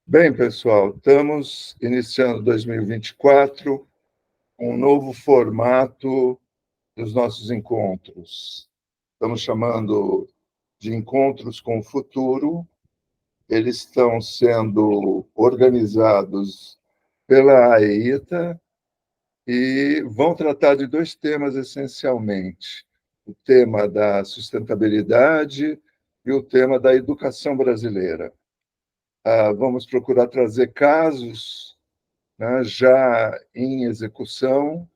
Bem, pessoal, estamos iniciando 2024, um novo formato dos nossos encontros. Estamos chamando de Encontros com o Futuro. Eles estão sendo organizados pela AEITA e vão tratar de dois temas essencialmente: o tema da sustentabilidade e o tema da educação brasileira. Vamos procurar trazer casos, né, já em execução,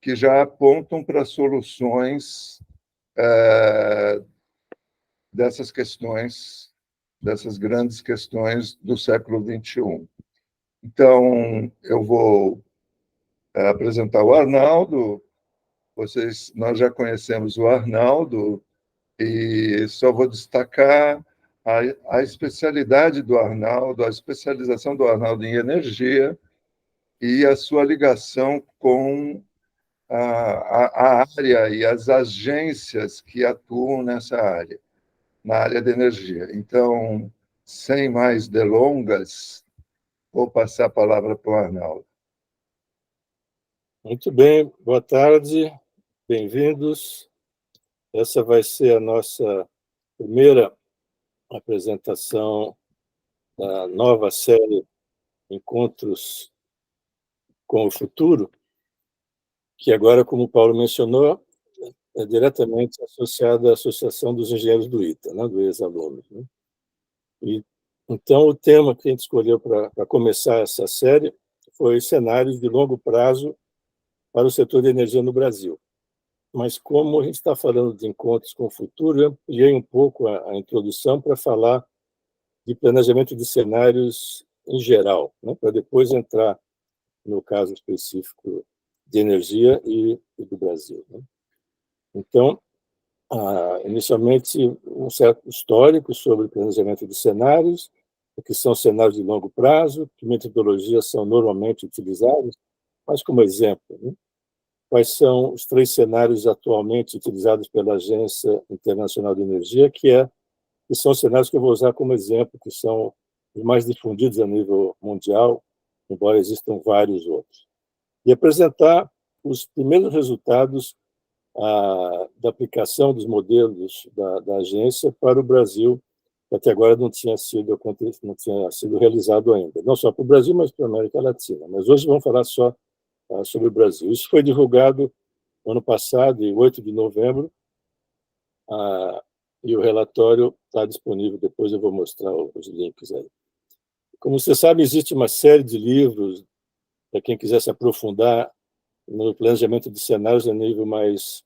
que já apontam para soluções dessas questões, dessas grandes questões do século XXI. Então, eu vou apresentar o Arnaldo. Nós já conhecemos o Arnaldo e só vou destacar a especialidade do Arnaldo, a especialização do Arnaldo em energia e a sua ligação com a área e as agências que atuam nessa área, na área de energia. Então, sem mais delongas, vou passar a palavra para o Arnaldo. Muito bem, boa tarde, bem-vindos. Essa vai ser a nossa primeira apresentação da nova série Encontros com o Futuro, que agora, como o Paulo mencionou, é diretamente associada à Associação dos Engenheiros do ITA, né, do ex-alunos. Né? E, então, o tema que a gente escolheu para começar essa série foi cenários de longo prazo para o setor de energia no Brasil. Mas como a gente está falando de encontros com o futuro, eu ampliei um pouco a introdução para falar de planejamento de cenários em geral, né, para depois entrar no caso específico de energia e do Brasil. Né. Então, inicialmente, um certo histórico sobre planejamento de cenários, o que são cenários de longo prazo, que metodologias são normalmente utilizadas, mas como exemplo, né, quais são os 3 cenários atualmente utilizados pela Agência Internacional de Energia, que são cenários que eu vou usar como exemplo, que são os mais difundidos a nível mundial, embora existam vários outros. E apresentar os primeiros resultados da aplicação dos modelos da agência para o Brasil, que até agora não tinha sido realizado ainda, não só para o Brasil, mas para a América Latina. Mas hoje vamos falar só sobre o Brasil. Isso foi divulgado no ano passado, em 8 de novembro, e o relatório está disponível, depois eu vou mostrar os links aí. Como você sabe, existe uma série de livros para quem quiser se aprofundar no planejamento de cenários a nível mais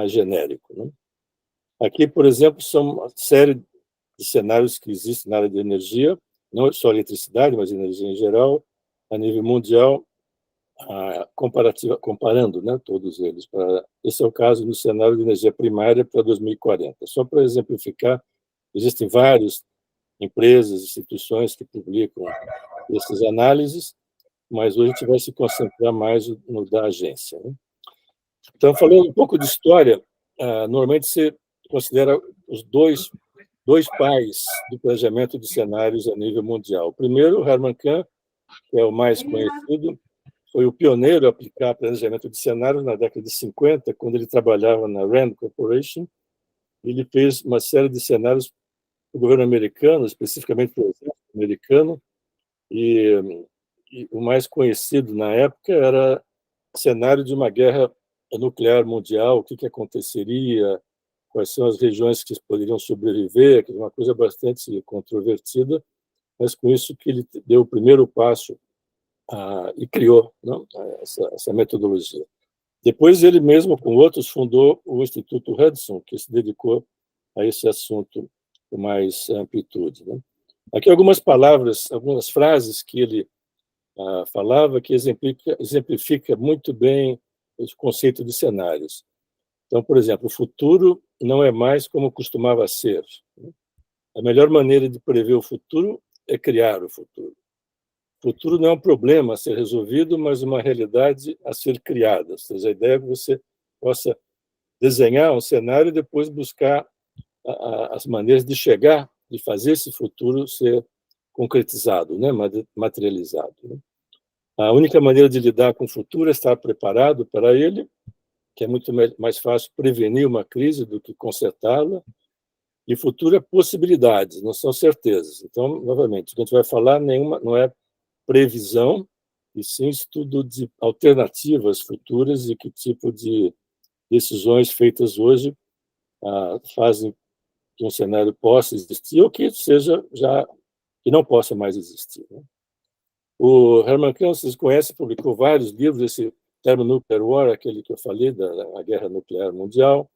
genérico. Né? Aqui, por exemplo, são uma série de cenários que existem na área de energia, não só eletricidade, mas energia em geral, a nível mundial, comparando, né, todos eles. Esse é o caso no cenário de energia primária para 2040. Só para exemplificar, existem várias empresas, instituições que publicam essas análises, mas hoje a gente vai se concentrar mais no da agência. Né? Então, falando um pouco de história, normalmente se considera os dois pais do planejamento de cenários a nível mundial. O primeiro, Herman Kahn, que é o mais conhecido, foi o pioneiro a aplicar planejamento de cenários na década de 50, quando ele trabalhava na Rand Corporation. Ele fez uma série de cenários para o governo americano, especificamente para o exército americano, e o mais conhecido na época era o cenário de uma guerra nuclear mundial, o que aconteceria, quais são as regiões que poderiam sobreviver, que é uma coisa bastante controvertida, mas com isso que ele deu o primeiro passo e criou, não, essa metodologia. Depois ele mesmo, com outros, fundou o Instituto Hudson, que se dedicou a esse assunto com mais amplitude. Né? Aqui algumas palavras, algumas frases que ele falava que exemplifica muito bem o conceito de cenários. Então, por exemplo, o futuro não é mais como costumava ser. A melhor maneira de prever o futuro é criar o futuro. O futuro não é um problema a ser resolvido, mas uma realidade a ser criada. Ou seja, a ideia é que você possa desenhar um cenário e depois buscar as maneiras de chegar, de fazer esse futuro ser concretizado, né? Materializado. Né? A única maneira de lidar com o futuro é estar preparado para ele, que é muito mais fácil prevenir uma crise do que consertá-la, e futuro é possibilidades, não são certezas. Então, novamente, o que a gente vai falar não é previsão, e sim estudo de alternativas futuras e que tipo de decisões feitas hoje fazem que um cenário possa existir ou que não possa mais existir. Né? O Herman Kahn, vocês conhecem, publicou vários livros, esse Thermonuclear War, aquele que eu falei, da guerra nuclear mundial,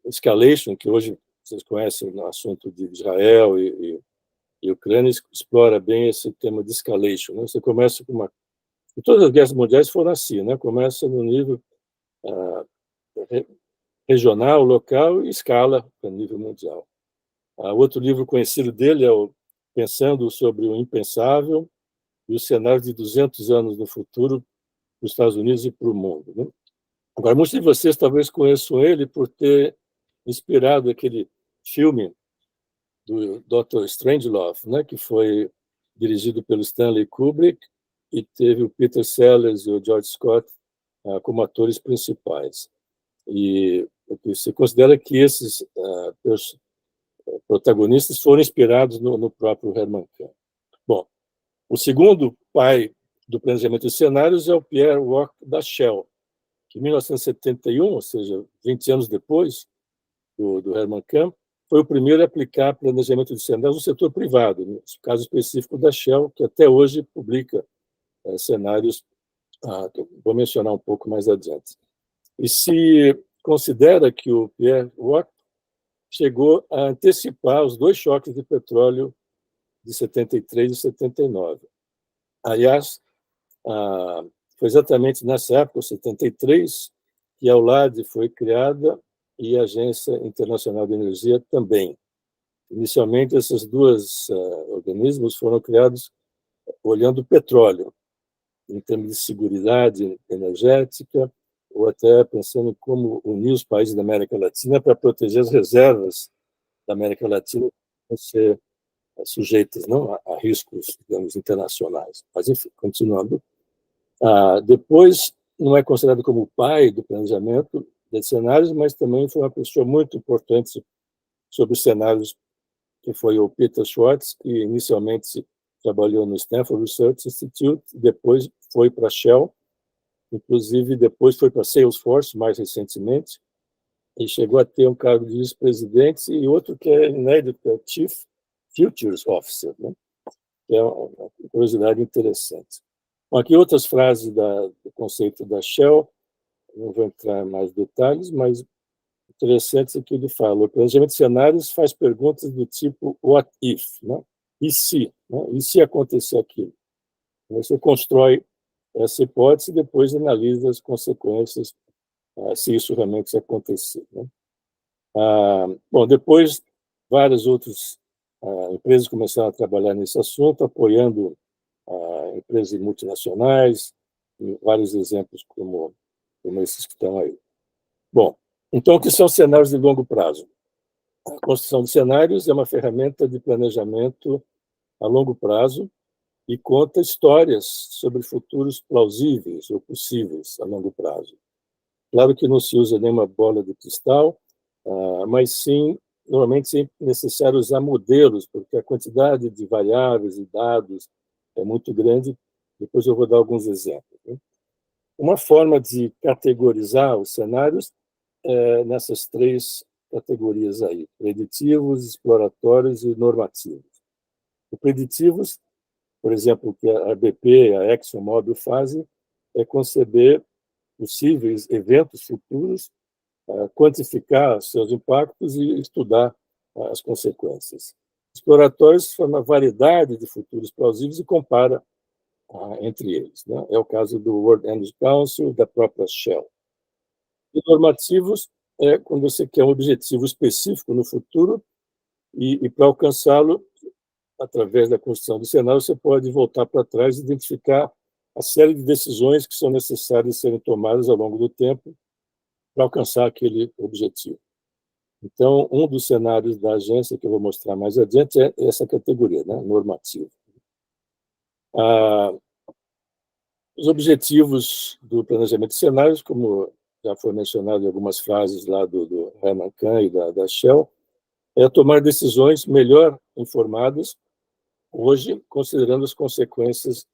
Escalation, que hoje vocês conhecem no assunto de Israel e Ucrânia, explora bem esse tema de escalation. Né? Você começa com uma... Todas as guerras mundiais foram assim, né? Começa no nível regional, local e escala para nível mundial. Outro livro conhecido dele é o Pensando sobre o Impensável e o cenário de 200 anos no futuro para os Estados Unidos e para o mundo. Né? Agora, muitos de vocês talvez conheçam ele por ter inspirado aquele filme do Dr. Strangelove, né, que foi dirigido pelo Stanley Kubrick e teve o Peter Sellers e o George Scott como atores principais. E se considera que esses protagonistas foram inspirados no próprio Herman Kahn. Bom, o segundo pai do planejamento de cenários é o Pierre Wack da Shell, que em 1971, ou seja, 20 anos depois do Herman Kahn, foi o primeiro a aplicar planejamento de cenários no setor privado, no caso específico da Shell, que até hoje publica cenários que eu vou mencionar um pouco mais adiante. E se considera que o Pierre Wack chegou a antecipar os dois choques de petróleo de 73 e 79. Aliás, foi exatamente nessa época, 73, que a EULAD foi criada e a Agência Internacional de Energia também. Inicialmente, esses dois organismos foram criados olhando o petróleo, em termos de seguridade energética, ou até pensando em como unir os países da América Latina para proteger as reservas da América Latina para ser sujeitas não, a riscos, digamos, internacionais. Mas, enfim, continuando. Depois, não é considerado como o pai do planejamento de cenários, mas também foi uma pessoa muito importante sobre os cenários, que foi o Peter Schwartz, que inicialmente trabalhou no Stanford Research Institute, depois foi para a Shell, inclusive depois foi para a Salesforce, mais recentemente, e chegou a ter um cargo de vice-presidente e outro que é inédito, que é o Chief Futures Officer, né? Que é uma curiosidade interessante. Bom, aqui outras frases do conceito da Shell, não vou entrar em mais detalhes, mas interessante é que ele fala: o planejamento de cenários faz perguntas do tipo what if, né? E se? Né? E se acontecer aquilo? Você constrói essa hipótese e depois analisa as consequências se isso realmente acontecer. Né? Bom, depois várias outras empresas começaram a trabalhar nesse assunto, apoiando empresas multinacionais, vários exemplos como esses que estão aí. Bom, então, o que são cenários de longo prazo? A construção de cenários é uma ferramenta de planejamento a longo prazo e conta histórias sobre futuros plausíveis ou possíveis a longo prazo. Claro que não se usa nenhuma bola de cristal, mas sim, normalmente é necessário usar modelos, porque a quantidade de variáveis e dados é muito grande. Depois eu vou dar alguns exemplos. Né? Uma forma de categorizar os cenários é nessas três categorias aí: preditivos, exploratórios e normativos. Os preditivos, por exemplo, o que a BP, a ExxonMobil fazem, é conceber possíveis eventos futuros, quantificar seus impactos e estudar as consequências. Exploratórios são uma variedade de futuros plausíveis e compara entre eles. Né? É o caso do World Energy Council, da própria Shell. E normativos é quando você quer um objetivo específico no futuro e para alcançá-lo, através da construção do cenário, você pode voltar para trás e identificar a série de decisões que são necessárias serem tomadas ao longo do tempo para alcançar aquele objetivo. Então, um dos cenários da agência, que eu vou mostrar mais adiante, é essa categoria, né, normativa. Os objetivos do planejamento de cenários, como já foi mencionado em algumas frases lá do Herman Kahn e da Shell, é tomar decisões melhor informadas hoje, considerando as consequências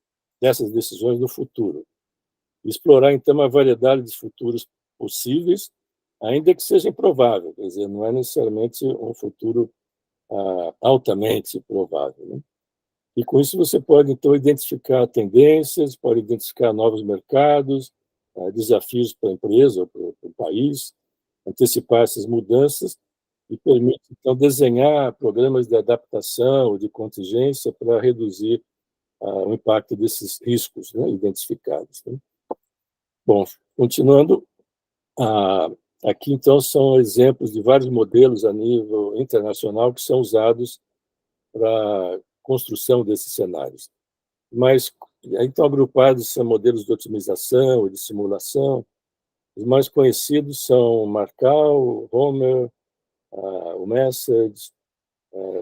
dessas decisões no futuro. Explorar, então, a variedade de futuros possíveis, ainda que seja improvável, quer dizer, não é necessariamente um futuro altamente provável, né? E com isso você pode, então, identificar tendências, pode identificar novos mercados, desafios para a empresa ou para o país, antecipar essas mudanças e permite, então, desenhar programas de adaptação, de contingência para reduzir o impacto desses riscos, né, identificados, né? Bom, continuando, aqui, então, são exemplos de vários modelos a nível internacional que são usados para a construção desses cenários. Mas, então, agrupados são modelos de otimização e de simulação. Os mais conhecidos são Markov, Homer, o Message.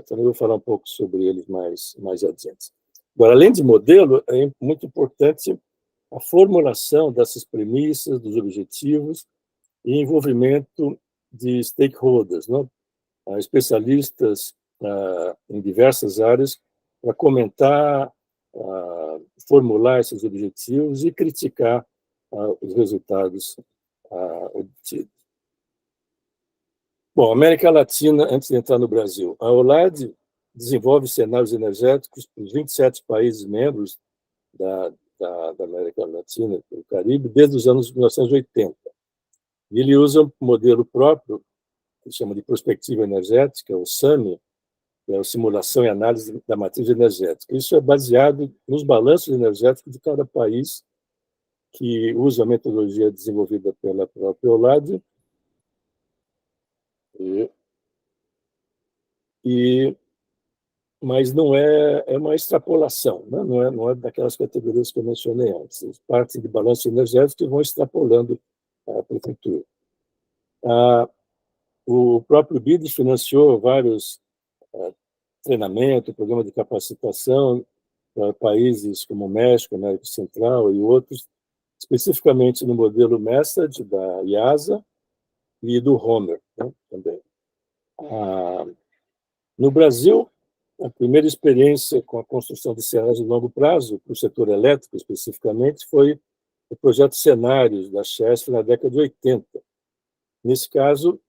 Também vou falar um pouco sobre eles mais adiante. Agora, além de modelo, é muito importante a formulação dessas premissas, dos objetivos e envolvimento de stakeholders, né? Especialistas em diversas áreas para comentar, formular esses objetivos e criticar os resultados obtidos. Bom, América Latina, antes de entrar no Brasil, a OLAD desenvolve cenários energéticos para os 27 países membros da América Latina e do Caribe desde os anos 1980. E ele usa um modelo próprio, que chama de prospectiva energética, o SAMI, que é a simulação e análise da matriz energética. Isso é baseado nos balanços energéticos de cada país, que usa a metodologia desenvolvida pela própria OLAD, mas não é uma extrapolação, né? Não é daquelas categorias que eu mencionei antes. Eles partem de balanço energético e vão extrapolando para o futuro. O próprio BID financiou vários treinamentos, programas de capacitação para países como México, América Central e outros, especificamente no modelo Message da IASA e do Homer, né, também. No Brasil, a primeira experiência com a construção de cenários de longo prazo, para o setor elétrico especificamente, foi o projeto Cenários da CHESF na década de 80. Nesse caso,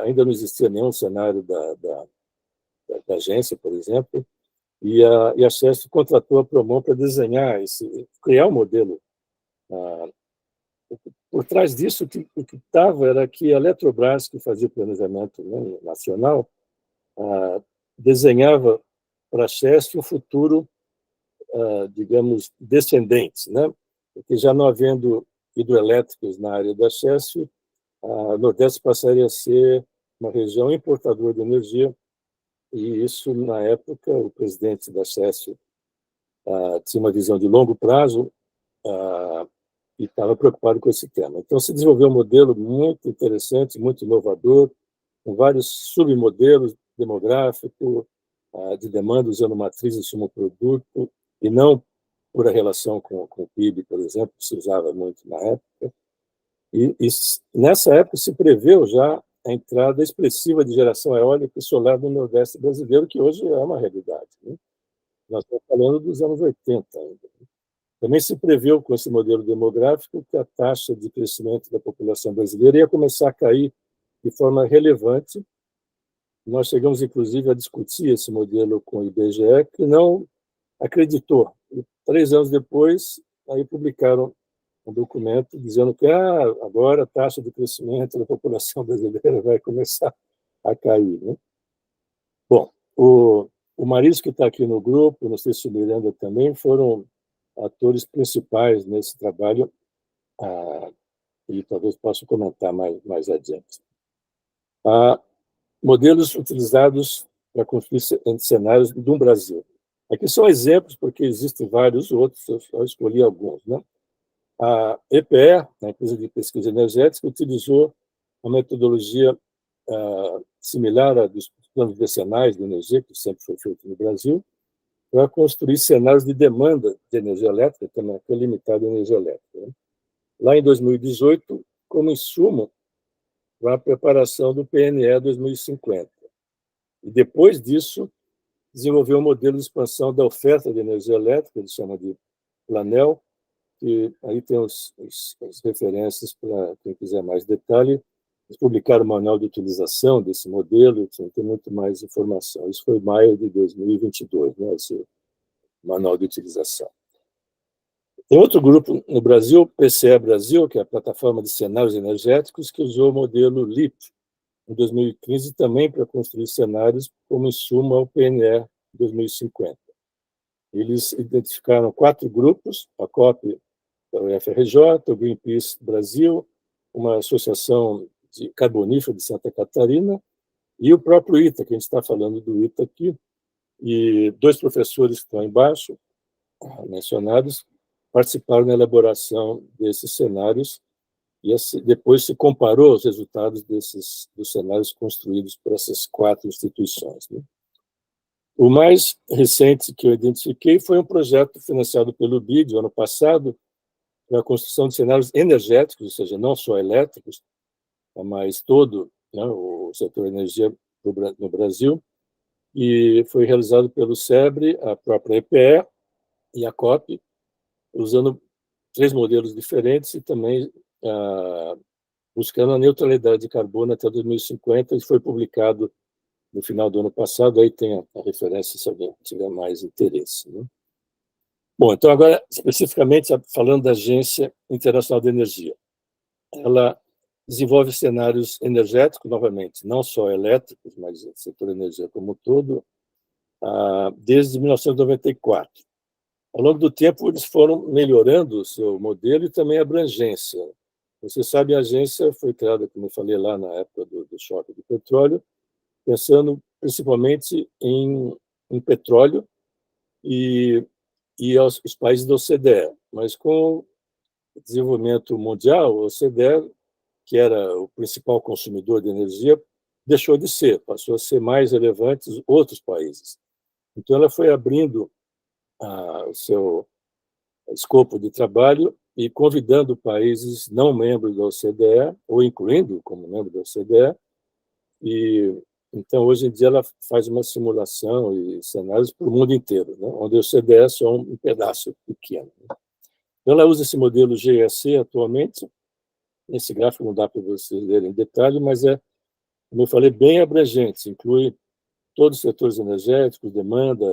ainda não existia nenhum cenário da agência, por exemplo, e a CHESF contratou a Promon para desenhar, criar um modelo. Por trás disso, o que estava era que a Eletrobras, que fazia o planejamento, né, nacional, desenhava para a CHESF um futuro, digamos, descendente, né? Porque já não havendo hidroelétricos na área da CHESF, o Nordeste passaria a ser uma região importadora de energia, e isso, na época, o presidente da CHESF tinha uma visão de longo prazo e estava preocupado com esse tema. Então, se desenvolveu um modelo muito interessante, muito inovador, com vários submodelos demográfico, de demanda usando matriz de sumo-produto, e não por a relação com o PIB, por exemplo, que se usava muito na época. E nessa época se preveu já a entrada expressiva de geração eólica e solar no Nordeste brasileiro, que hoje é uma realidade, né? Nós estamos falando dos anos 80 ainda. Também se preveu, com esse modelo demográfico, que a taxa de crescimento da população brasileira ia começar a cair de forma relevante. Nós chegamos, inclusive, a discutir esse modelo com o IBGE, que não acreditou. E 3 anos depois, aí publicaram um documento dizendo que agora a taxa de crescimento da população brasileira vai começar a cair, né? Bom, o Maris, que está aqui no grupo, não sei se o Miranda também, foram atores principais nesse trabalho, e talvez possa comentar mais adiante. Modelos utilizados para construir cenários do Brasil. Aqui são exemplos, porque existem vários outros, eu só escolhi alguns, né? A EPE, a Empresa de Pesquisa Energética, utilizou a metodologia similar a dos planos decenais de energia, que sempre foi feito no Brasil, para construir cenários de demanda de energia elétrica, também é limitada a energia elétrica, né? Lá em 2018, como insumo para a preparação do PNE 2050. E depois disso, desenvolveu um modelo de expansão da oferta de energia elétrica, ele chama de Planel, que aí tem as referências para quem quiser mais detalhe. Eles publicaram o manual de utilização desse modelo, tem muito mais informação. Isso foi em maio de 2022, né, esse manual de utilização. Tem outro grupo no Brasil, PCE Brasil, que é a Plataforma de Cenários Energéticos, que usou o modelo LEAP, em 2015, também para construir cenários como insumo ao PNE 2050. Eles identificaram 4 grupos, a COP da UFRJ, o Greenpeace Brasil, uma associação de carbonífera de Santa Catarina e o próprio ITA, que a gente está falando do ITA aqui, e 2 professores que estão embaixo, mencionados, participaram na elaboração desses cenários e depois se comparou os resultados dos cenários construídos por essas 4 instituições, né? O mais recente que eu identifiquei foi um projeto financiado pelo BID, ano passado, para a construção de cenários energéticos, ou seja, não só elétricos, mas todo, né, o setor energia no Brasil, e foi realizado pelo SEBRE, a própria EPE e a COP, usando 3 modelos diferentes e também buscando a neutralidade de carbono até 2050, e foi publicado no final do ano passado, aí tem a referência se alguém tiver mais interesse, né? Bom, então agora, especificamente falando da Agência Internacional de Energia, ela desenvolve cenários energéticos, novamente, não só elétricos, mas o setor energia como um todo, desde 1994. Ao longo do tempo, eles foram melhorando o seu modelo e também a abrangência. Você sabe, a agência foi criada, como eu falei lá na época do choque do petróleo, pensando principalmente em petróleo e os países da OCDE. Mas com o desenvolvimento mundial, a OCDE, que era o principal consumidor de energia, deixou de ser, passou a ser mais relevante os outros países. Então, ela foi abrindo o seu escopo de trabalho e convidando países não membros da OCDE, ou incluindo como membro da OCDE, e então, hoje em dia, ela faz uma simulação e cenários para o mundo inteiro, né, onde a OCDE é só um pedaço pequeno. Então, ela usa esse modelo GEC atualmente. Esse gráfico não dá para vocês lerem em detalhe, mas como eu falei, bem abrangente, inclui todos os setores energéticos, demanda,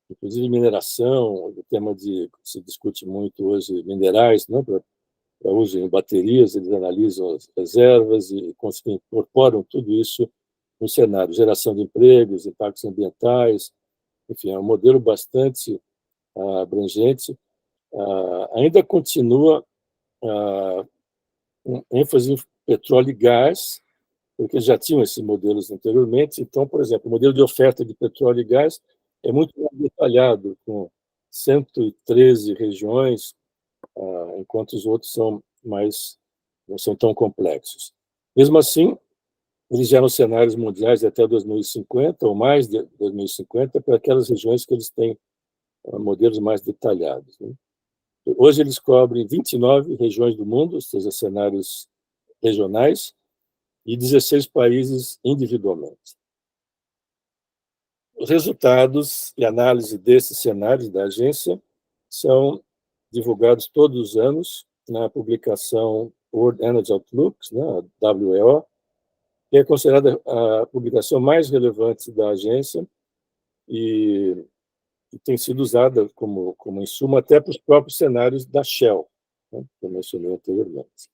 inclusive mineração, o tema que se discute muito hoje, minerais, né, para uso em baterias, eles analisam as reservas e incorporam tudo isso no cenário, geração de empregos, impactos ambientais, enfim, é um modelo bastante abrangente. Ainda continua com ênfase em petróleo e gás, porque já tinham esses modelos anteriormente. Então, por exemplo, o modelo de oferta de petróleo e gás é muito mais detalhado, com 113 regiões, enquanto os outros não são tão complexos. Mesmo assim, eles geram cenários mundiais de até 2050, ou mais de 2050, para aquelas regiões que eles têm modelos mais detalhados, né? Hoje eles cobrem 29 regiões do mundo, ou seja, cenários regionais, e 16 países individualmente. Os resultados e análise desses cenários da agência são divulgados todos os anos na publicação World Energy Outlook, né, a WEO, que é considerada a publicação mais relevante da agência e tem sido usada como insumo até para os próprios cenários da Shell, né, que eu mencionei anteriormente.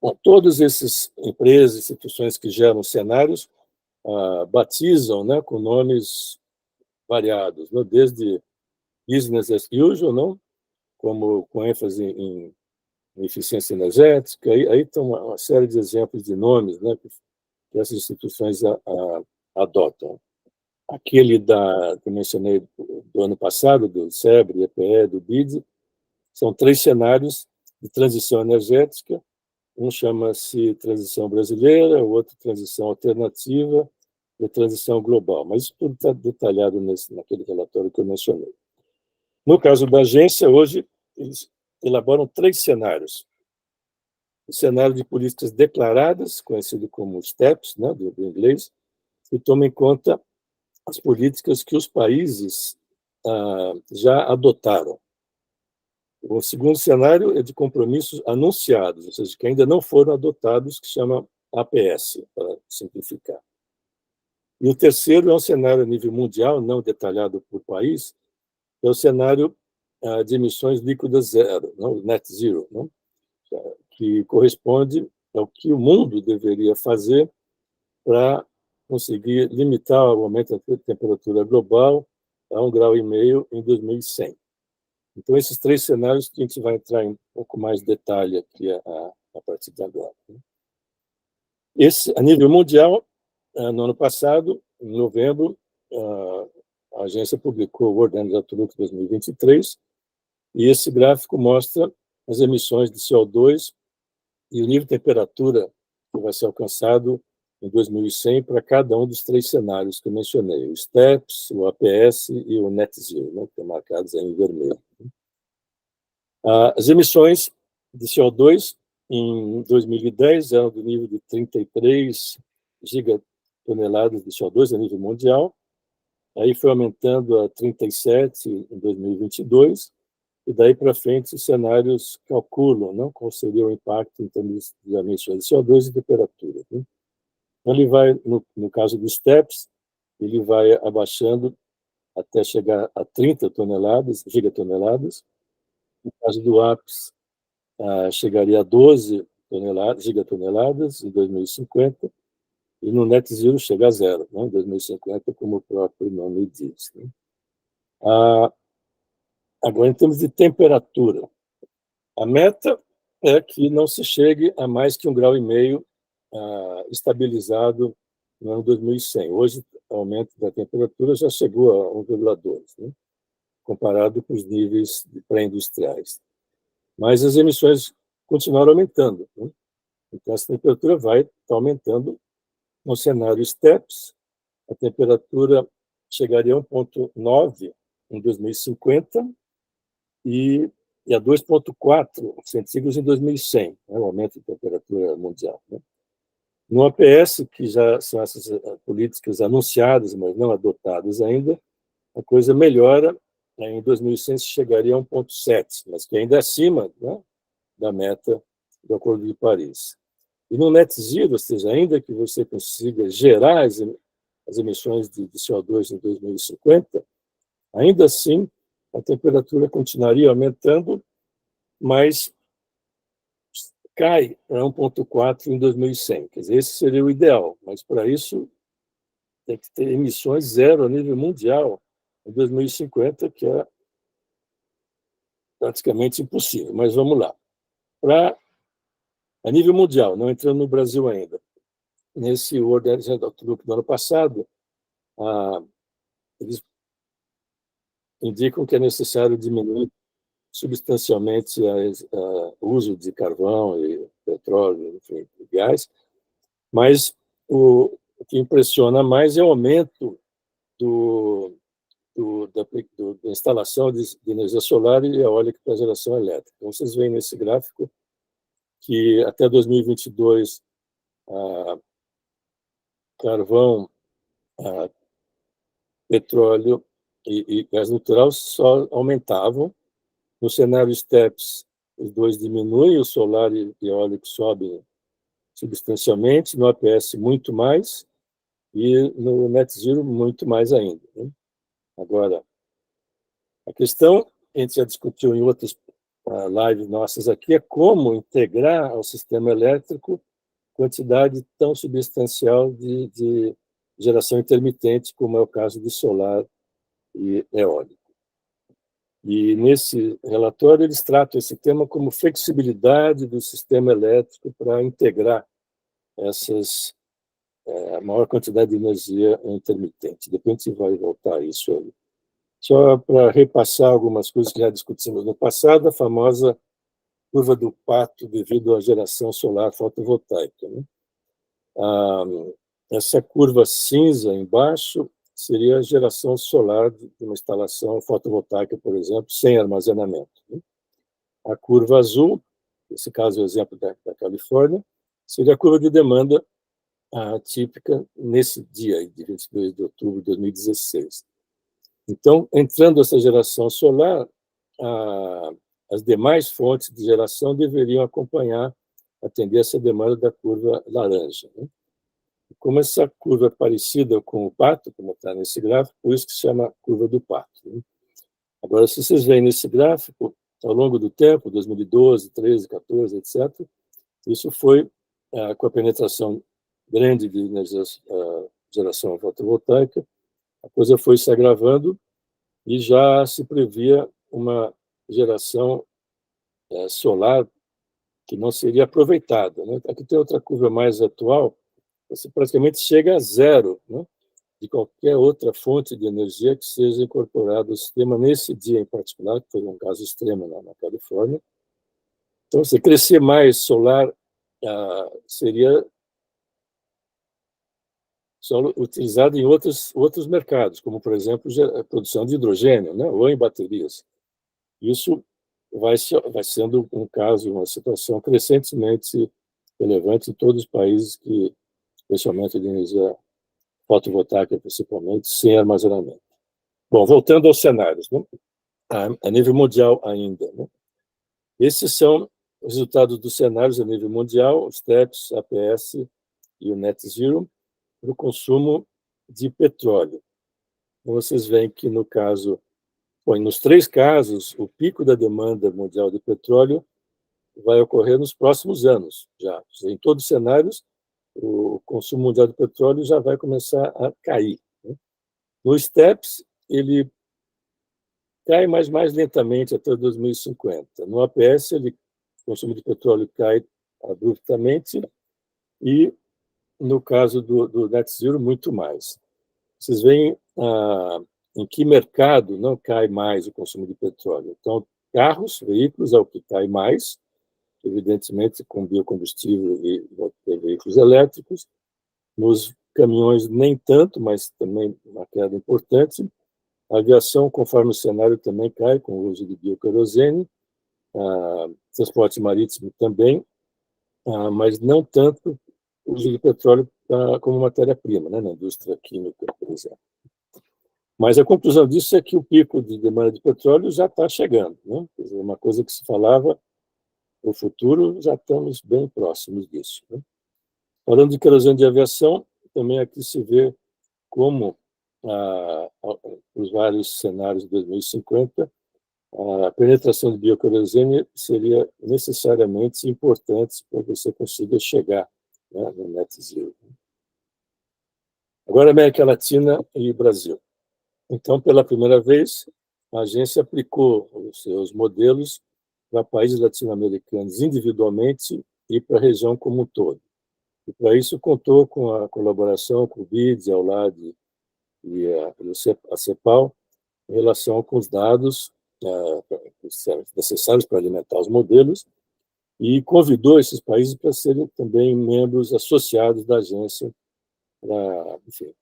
Bom, todas essas empresas, instituições que geram cenários, batizam, né, com nomes variados, né, desde business as usual, não, como com ênfase em eficiência energética, aí estão uma série de exemplos de nomes, né, que essas instituições adotam. Aquele que eu mencionei do ano passado, do SEBRE, EPE, do BID, são 3 cenários de transição energética Um chama-se Transição Brasileira, o outro Transição Alternativa e Transição Global. Mas isso tudo está detalhado naquele relatório que eu mencionei. No caso da agência, hoje, eles elaboram 3 cenários. O cenário de políticas declaradas, conhecido como STEPs, né, do inglês, que toma em conta as políticas que os países já adotaram. O segundo cenário é de compromissos anunciados, ou seja, que ainda não foram adotados, que chama APS, para simplificar. E o terceiro é um cenário a nível mundial, não detalhado por país, é o cenário de emissões líquidas zero, não, net zero, não? Que corresponde ao que o mundo deveria fazer para conseguir limitar o aumento da temperatura global a 1,5 graus em 2100. Então, esses 3 cenários que a gente vai entrar em um pouco mais de detalhe aqui a partir de agora. A nível mundial, no ano passado, em novembro, a agência publicou o World Energy Outlook 2023, e esse gráfico mostra as emissões de CO2 e o nível de temperatura que vai ser alcançado em 2100 para cada um dos 3 cenários que eu mencionei, o STEPS, o APS e o Net Zero, né, que estão marcados aí em vermelho. As emissões de CO2 em 2010 eram do nível de 33 gigatoneladas de CO2 a nível mundial, aí foi aumentando a 37 em 2022, e daí para frente os cenários calculam, não, qual seria o impacto em termos de emissões de CO2 e temperatura. Né? Então, ele vai, no caso dos STEPs, ele vai abaixando até chegar a 30 gigatoneladas. No caso do APS, chegaria a 12 gigatoneladas em 2050, e no Net Zero chega a 0, né, em 2050, como o próprio nome diz. Né? Agora, em termos de temperatura, a meta é que não se chegue a mais que 1,5 graus estabilizado no ano 2100. Hoje, o aumento da temperatura já chegou a 1,2, né, comparado com os níveis pré-industriais. Mas as emissões continuaram aumentando. Né? Então, essa temperatura vai estar aumentando. No cenário STEPS, a temperatura chegaria a 1,9 em 2050 e a 2,4 centígrados em 2100, né, o aumento de temperatura mundial. Né? No APS, que já são essas políticas anunciadas, mas não adotadas ainda, a coisa melhora. Em 2100 chegaria a 1,7, mas que ainda é acima, né, da meta do Acordo de Paris. E no Net Zero, ou seja, ainda que você consiga gerar as emissões de CO2 em 2050, ainda assim a temperatura continuaria aumentando, mas cai para 1,4 em 2100. Quer dizer, esse seria o ideal, mas para isso tem que ter emissões zero a nível mundial em 2050, que é praticamente impossível. Mas vamos lá. A nível mundial, não entrando no Brasil ainda, nesse World Energy Outlook do ano passado, eles indicam que é necessário diminuir substancialmente o uso de carvão e petróleo, enfim, gás, mas o que impressiona mais é o aumento da instalação de energia solar e eólica para geração elétrica. Então, vocês veem nesse gráfico que até 2022, carvão, petróleo e gás natural só aumentavam. No cenário STEPS, os dois diminuem, o solar e o eólico sobem substancialmente, no APS muito mais, e no Net Zero muito mais ainda. Né? Agora, a questão, a gente já discutiu em outras lives nossas aqui, é como integrar ao sistema elétrico quantidade tão substancial de geração intermitente, como é o caso de solar e eólico. E nesse relatório eles tratam esse tema como flexibilidade do sistema elétrico para integrar a maior quantidade de energia intermitente. Depois a gente vai voltar a isso aí. Só para repassar algumas coisas que já discutimos no passado, a famosa curva do pato devido à geração solar fotovoltaica, né? Essa curva cinza embaixo seria a geração solar de uma instalação fotovoltaica, por exemplo, sem armazenamento, né? A curva azul, nesse caso é o exemplo da Califórnia, seria a curva de demanda típica nesse dia, de 22 de outubro de 2016. Então, entrando essa geração solar, as demais fontes de geração deveriam acompanhar, atender essa demanda da curva laranja, né? Como essa curva é parecida com o pato, como está nesse gráfico, por isso que se chama curva do pato, né? Agora, se vocês veem nesse gráfico, ao longo do tempo, 2012, 13, 14, etc., isso foi com a penetração grande de geração fotovoltaica, a coisa foi se agravando e já se previa uma geração solar que não seria aproveitada, né? Aqui tem outra curva mais atual, você praticamente chega a zero, né, de qualquer outra fonte de energia que seja incorporada ao sistema nesse dia em particular, que foi um caso extremo na Califórnia. Então, se crescer mais solar, seria só utilizado em outros mercados, como, por exemplo, a produção de hidrogênio, né, ou em baterias. Isso vai sendo um caso, uma situação crescentemente relevante em todos os países que, especialmente de energia fotovoltaica, principalmente, sem armazenamento. Bom, voltando aos cenários, né, a nível mundial ainda, né, esses são os resultados dos cenários a nível mundial, os TEPs, APS e o Net Zero, para o consumo de petróleo. Então, vocês veem que, no caso, nos 3 casos, o pico da demanda mundial de petróleo vai ocorrer nos próximos anos, já. Em todos os cenários, o consumo mundial de petróleo já vai começar a cair, né? No STEPS, ele cai mais lentamente até 2050. No APS, o consumo de petróleo cai abruptamente e, no caso do Net Zero, muito mais. Vocês veem em que mercado não cai mais o consumo de petróleo. Então, carros, veículos é o que cai mais, evidentemente com biocombustível e veículos elétricos. Nos caminhões, nem tanto, mas também uma queda importante. A aviação, conforme o cenário, também cai com o uso de bioquerosene. Transporte marítimo também, mas não tanto o uso de petróleo como matéria-prima, né, na indústria química, por exemplo. Mas a conclusão disso é que o pico de demanda de petróleo já está chegando, né? Quer dizer, uma coisa que se falava no futuro, já estamos bem próximos disso, né? Falando de querosene de aviação, também aqui se vê como, os vários cenários de 2050, a penetração de bioquerosene seria necessariamente importante para que você consiga chegar, né, no Net Zero. Agora, América Latina e Brasil. Então, pela primeira vez, a agência aplicou os seus modelos para países latino-americanos individualmente e para a região como um todo. E, para isso, contou com a colaboração com o BID, a ULAD e a CEPAL, em relação com os dados necessários para alimentar os modelos, e convidou esses países para serem também membros associados da agência, para, enfim,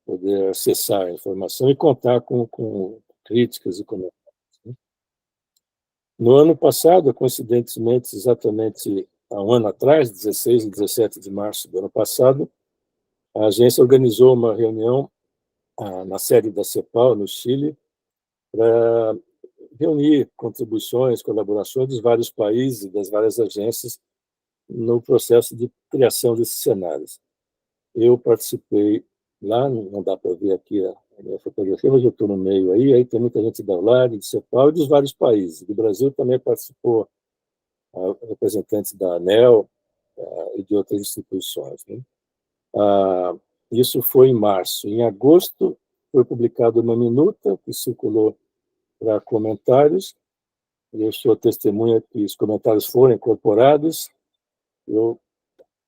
poder acessar a informação e contar com críticas e comentários, né? No ano passado, coincidentemente, exatamente há um ano atrás, 16 e 17 de março do ano passado, a agência organizou uma reunião na sede da CEPAL, no Chile, para reunir contribuições, colaborações dos vários países e das várias agências no processo de criação desses cenários. Eu participei lá, não dá para ver aqui a minha fotografia, mas eu estou no meio aí tem muita gente da ULAD, de CEPAL e dos vários países. Do Brasil também participou representantes da ANEEL e de outras instituições, né? Isso foi em março. Em agosto, foi publicada uma minuta que circulou para comentários. Eu sou testemunha que os comentários foram incorporados.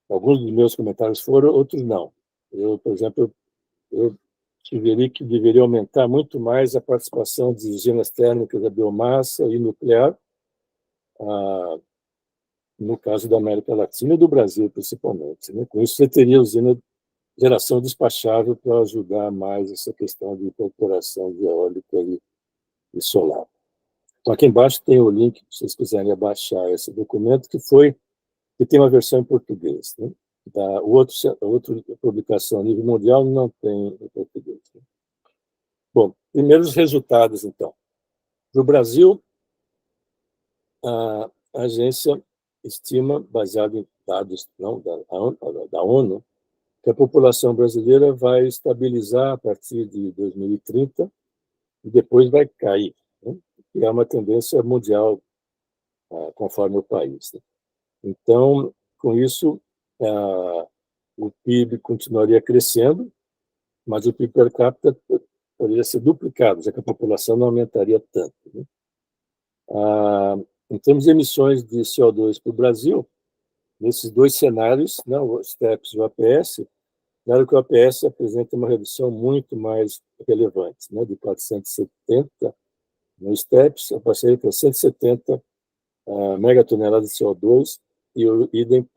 Alguns dos meus comentários foram, outros não. Por exemplo, eu sugeri que deveria aumentar muito mais a participação de usinas térmicas da biomassa e nuclear, no caso da América Latina e do Brasil, principalmente. Né? Com isso, você teria usina de geração despachável para ajudar mais essa questão de incorporação de eólica e solar. Então, aqui embaixo tem o link, se vocês quiserem baixar esse documento, que tem uma versão em português. Né? A outra publicação a nível mundial não tem em português. Né? Bom, primeiros resultados, então. No Brasil, a agência estima, baseado em dados da ONU, que a população brasileira vai estabilizar a partir de 2030 e depois vai cair, né? Que é uma tendência mundial conforme o país. Né? Então, com isso, o PIB continuaria crescendo, mas o PIB per capita poderia ser duplicado, já que a população não aumentaria tanto. Né? Em termos de emissões de CO2 para o Brasil, nesses dois cenários, né, o STEPS e o APS, claro que o APS apresenta uma redução muito mais relevante, né, de 470 no STEPS, eu passei para 170 megatoneladas de CO2 e o idem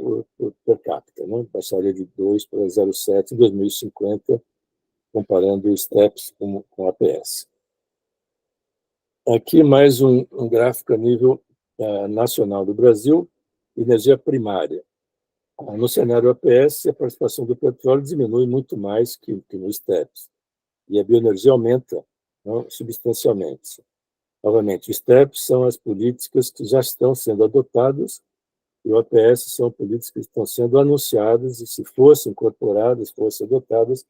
per capita, né, passaria de 2 para 0,7 em 2050, comparando o STEPS com o APS. Aqui mais um gráfico a nível nacional do Brasil, energia primária. No cenário APS, a participação do petróleo diminui muito mais que no STEPS, e a bioenergia aumenta, não, substancialmente. Novamente, o STEPS são as políticas que já estão sendo adotadas, e o APS são políticas que estão sendo anunciadas, e se fossem incorporadas, fossem adotadas,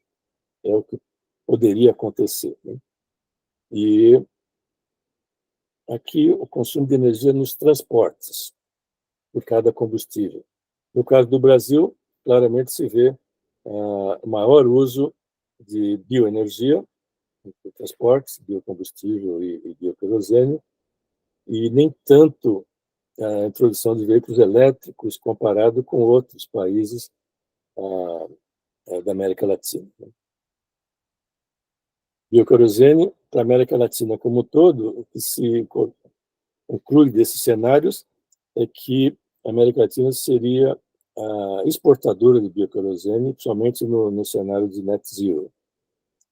é o que poderia acontecer. Né? E aqui o consumo de energia nos transportes, por cada combustível. No caso do Brasil, claramente se vê o maior uso de bioenergia, de transportes, biocombustível e bioquerosene, e nem tanto a introdução de veículos elétricos comparado com outros países da América Latina. Bioquerosene, para a América Latina como um todo, o que se conclui desses cenários é que a América Latina seria a exportadora de bioquerosene, principalmente no cenário de net zero.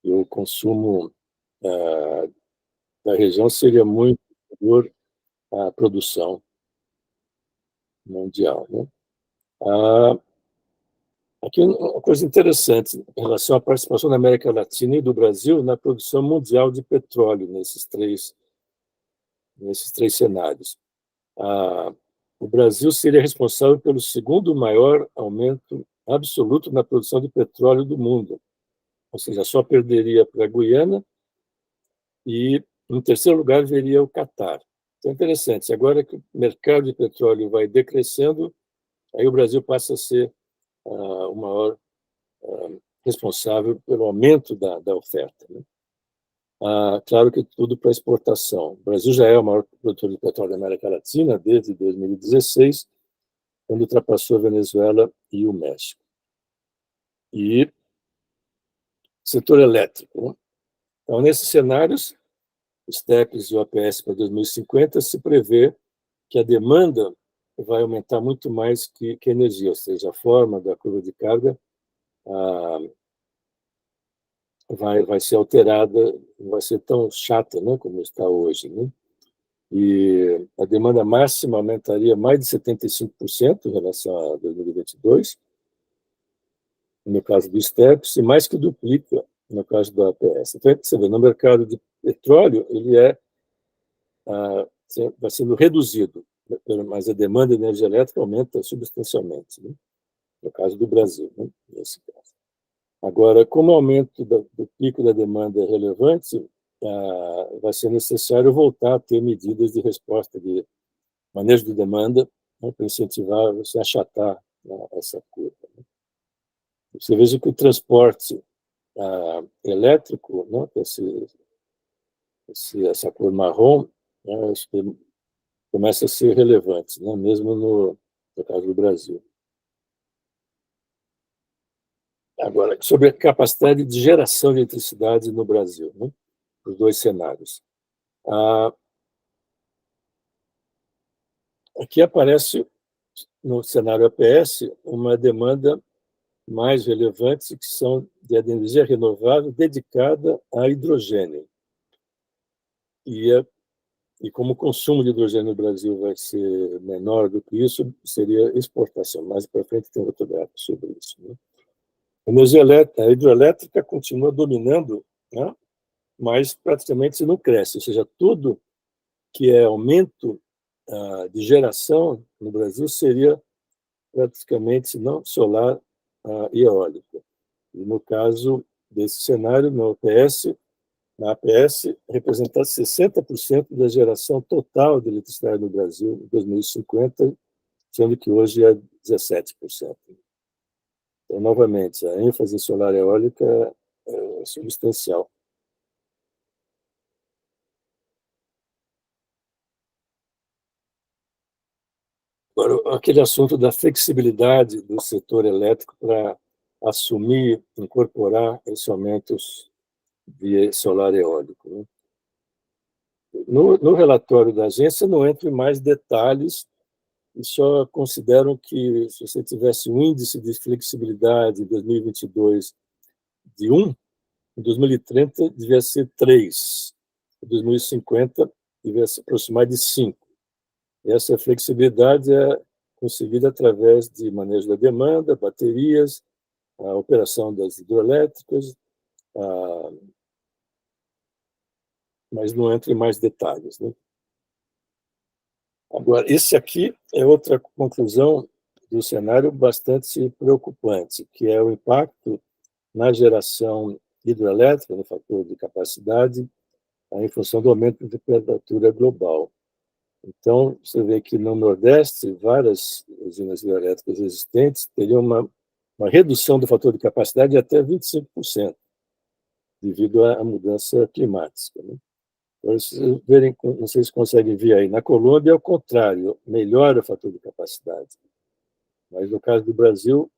E o consumo da região seria muito superior à produção mundial. Né? Aqui uma coisa interessante em relação à participação da América Latina e do Brasil na produção mundial de petróleo nesses três cenários. O Brasil seria responsável pelo segundo maior aumento absoluto na produção de petróleo do mundo, ou seja, só perderia para a Guiana e, em terceiro lugar, viria o Catar. Então, é interessante, agora que o mercado de petróleo vai decrescendo, aí o Brasil passa a ser o maior responsável pelo aumento da oferta. Né? Claro que tudo para exportação. O Brasil já é o maior produtor de petróleo da América Latina desde 2016, quando ultrapassou a Venezuela e o México. E setor elétrico. Né? Então, nesses cenários, os STEPS e o APS para 2050, se prevê que a demanda vai aumentar muito mais que a energia, ou seja, a forma da curva de carga vai ser alterada, não vai ser tão chata, né, como está hoje. Né? E a demanda máxima aumentaria mais de 75% em relação a 2022, no caso do STEPS, e mais que duplica no caso do APS. Então, você vê, no mercado de petróleo, ele vai sendo reduzido, mas a demanda de energia elétrica aumenta substancialmente, né? No caso do Brasil, né? Nesse caso. Agora, como o aumento do pico da demanda é relevante, vai ser necessário voltar a ter medidas de resposta de manejo de demanda, né, para incentivar você a achatar, né, essa curva. Né? Você veja que o transporte elétrico, né, essa cor marrom, né, começa a ser relevante, né, mesmo no caso do Brasil. Agora, sobre a capacidade de geração de eletricidade no Brasil, né, os dois cenários. Aqui aparece, no cenário APS, uma demanda mais relevante, que são de energia renovável dedicada a hidrogênio. E como o consumo de hidrogênio no Brasil vai ser menor do que isso, seria exportação. Mais para frente tem outro gráfico sobre isso, né? A hidroelétrica continua dominando, né? Mas praticamente não cresce, ou seja, tudo que é aumento de geração no Brasil seria praticamente não solar e eólica. E no caso desse cenário, na APS, representa 60% da geração total de eletricidade no Brasil em 2050, sendo que hoje é 17%. Então, novamente, a ênfase solar e eólica é substancial. Agora, aquele assunto da flexibilidade do setor elétrico para assumir, incorporar esses aumentos via solar e eólico, né? No relatório da agência não entro em mais detalhes e só consideram que se você tivesse um índice de flexibilidade em 2022 de 1, em 2030 devia ser 3, em 2050 devia se aproximar de 5. Essa flexibilidade é conseguida através de manejo da demanda, baterias, a operação das hidroelétricas, mas não entra em mais detalhes, né? Agora, esse aqui é outra conclusão do cenário bastante preocupante, que é o impacto na geração hidroelétrica, no fator de capacidade, em função do aumento da temperatura global. Então, você vê que no Nordeste, várias usinas hidrelétricas existentes teriam uma redução do fator de capacidade de até 25%, devido à mudança climática, né? Então, vocês verem, vocês conseguem ver aí, na Colômbia é o contrário, melhora o fator de capacidade. Mas no caso do Brasil,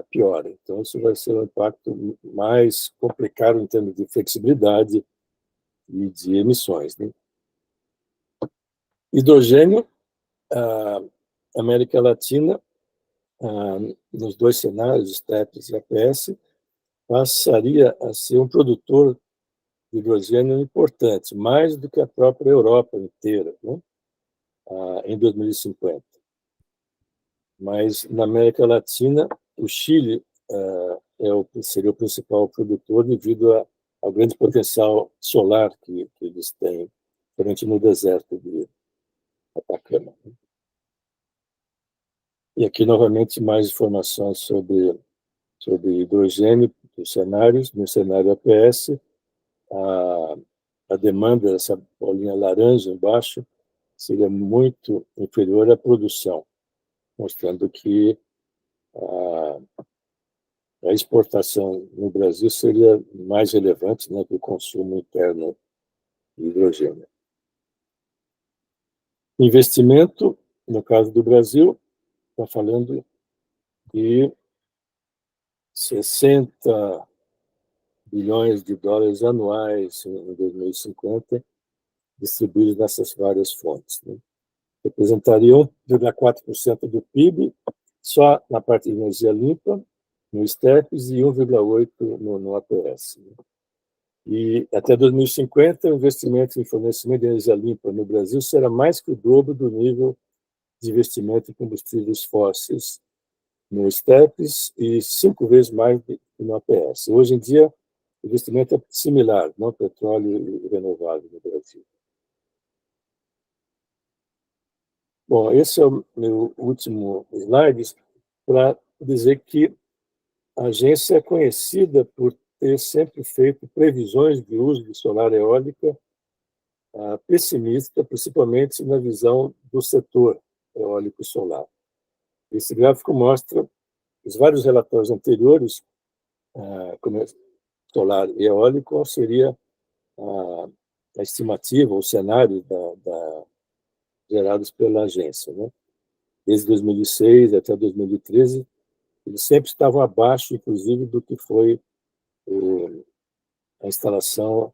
piora. Então, isso vai ser um impacto mais complicado em termos de flexibilidade e de emissões, né? Hidrogênio, a América Latina, nos dois cenários, STEPS e APS, passaria a ser um produtor de hidrogênio importante, mais do que a própria Europa inteira, né? Em 2050. Mas na América Latina, o Chile seria o principal produtor devido ao grande potencial solar que eles têm, frente no deserto de Atacama. E aqui, novamente, mais informações sobre hidrogênio dos cenários. No cenário APS, a demanda, essa bolinha laranja embaixo, seria muito inferior à produção, mostrando que a exportação no Brasil seria mais relevante, né, que o consumo interno de hidrogênio. Investimento, no caso do Brasil, está falando de 60 bilhões de dólares anuais em 2050, distribuídos nessas várias fontes, né? Representaria 1,4% do PIB só na parte de energia limpa, no STEPS, e 1,8% no APS, né? E até 2050, o investimento em fornecimento de energia limpa no Brasil será mais que o dobro do nível de investimento em combustíveis fósseis no STEPS e 5 vezes mais que no APS. Hoje em dia, o investimento é similar, não petróleo e renovável no Brasil. Bom, esse é o meu último slide para dizer que a agência é conhecida por ter sempre feito previsões de uso de solar e eólica pessimista, principalmente na visão do setor eólico e solar. Esse gráfico mostra os vários relatórios anteriores, como solar e eólico, qual seria a estimativa, o cenário gerados pela agência, né? Desde 2006 até 2013, eles sempre estavam abaixo, inclusive, do que foi a instalação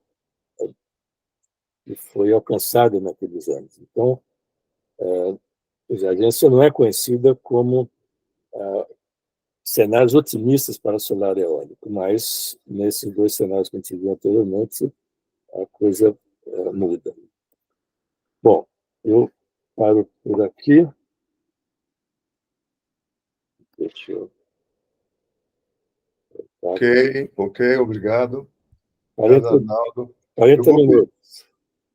que foi alcançada naqueles anos. Então, Pois é, a agência não é conhecida como cenários otimistas para solar eólico, mas nesses dois cenários que a gente viu anteriormente, a coisa muda. Bom, eu paro por aqui. Deixa eu... Ok, obrigado. 40, Arnaldo. 40 minutos.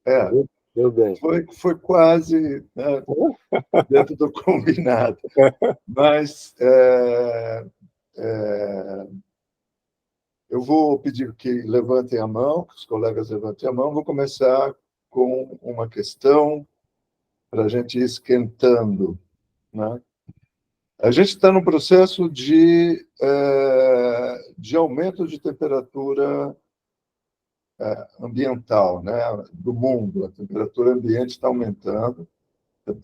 É, Deu bem. foi quase, né, dentro do combinado. Mas eu vou pedir que levantem a mão, que os colegas levantem a mão. Vou começar com uma questão para a gente ir esquentando, né? A gente está no processo de aumento de temperatura ambiental, né, do mundo. A temperatura ambiente está aumentando,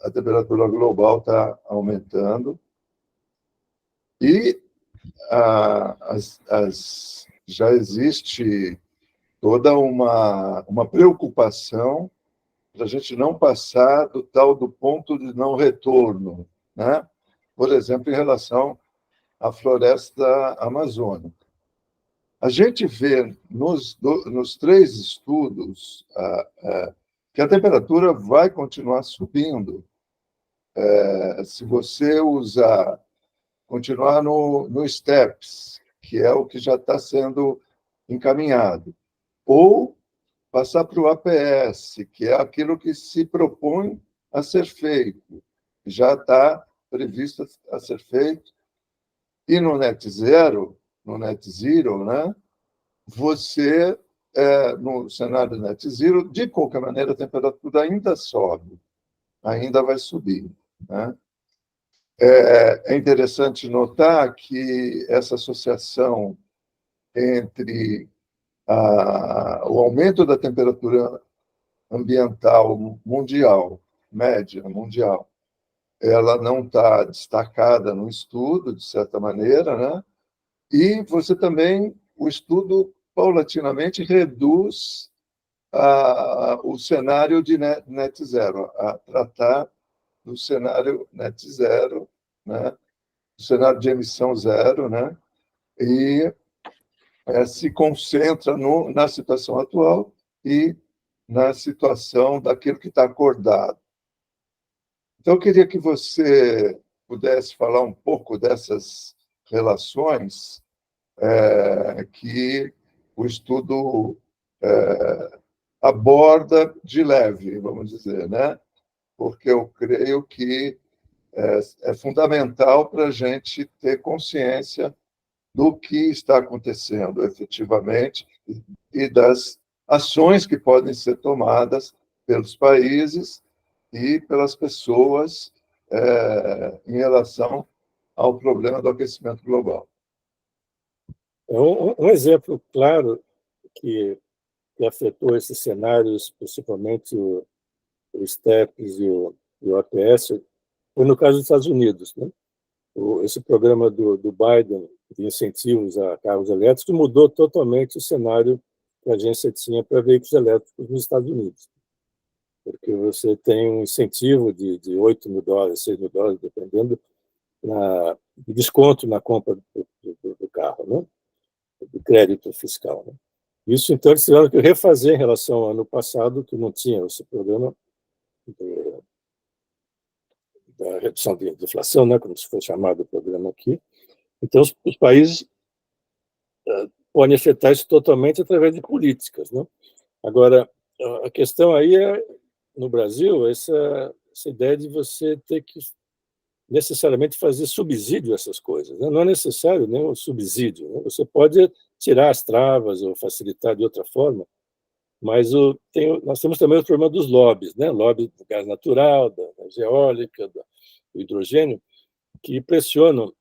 a temperatura global está aumentando, e já existe toda uma preocupação para a gente não passar do ponto de não retorno, né? Por exemplo, em relação à floresta amazônica. A gente vê nos três estudos que a temperatura vai continuar subindo se você continuar no STEPS, que é o que já está sendo encaminhado, ou passar para o APS, que é aquilo que se propõe a ser feito, já está previsto a ser feito, e no Net Zero, né, você, no cenário Net Zero, de qualquer maneira, a temperatura ainda sobe, ainda vai subir, né? É interessante notar que essa associação entre o aumento da temperatura ambiental mundial, média mundial, ela não está destacada no estudo, de certa maneira, né? E você também, o estudo paulatinamente reduz o cenário de net zero, a tratar do cenário net zero, né? O cenário de emissão zero, né? E se concentra na situação atual e na situação daquilo que está acordado. Então, eu queria que você pudesse falar um pouco dessas relações que o estudo aborda de leve, vamos dizer, né? Porque eu creio que é fundamental para a gente ter consciência do que está acontecendo efetivamente e das ações que podem ser tomadas pelos países e pelas pessoas em relação ao problema do aquecimento global. Um exemplo claro que afetou esses cenários, principalmente o STEPS e o APS, foi no caso dos Estados Unidos, né? Esse programa do Biden de incentivos a carros elétricos mudou totalmente o cenário que a agência tinha para veículos elétricos nos Estados Unidos, porque você tem um incentivo de $8 mil, $6 mil, dependendo, de desconto na compra do carro, né? Do crédito fiscal, né? Isso, então, eles tiveram que refazer em relação ao ano passado, que não tinha esse programa da redução de inflação, né, como se foi chamado o programa aqui. Então, os países podem afetar isso totalmente através de políticas, né? Agora, a questão aí é, no Brasil, essa ideia de você ter que necessariamente fazer subsídio a essas coisas, né? Não é necessário nem o subsídio, né? Você pode tirar as travas ou facilitar de outra forma, mas nós temos também o problema dos lobbies, né? Lobby do gás natural, da energia eólica, do hidrogênio, que pressionam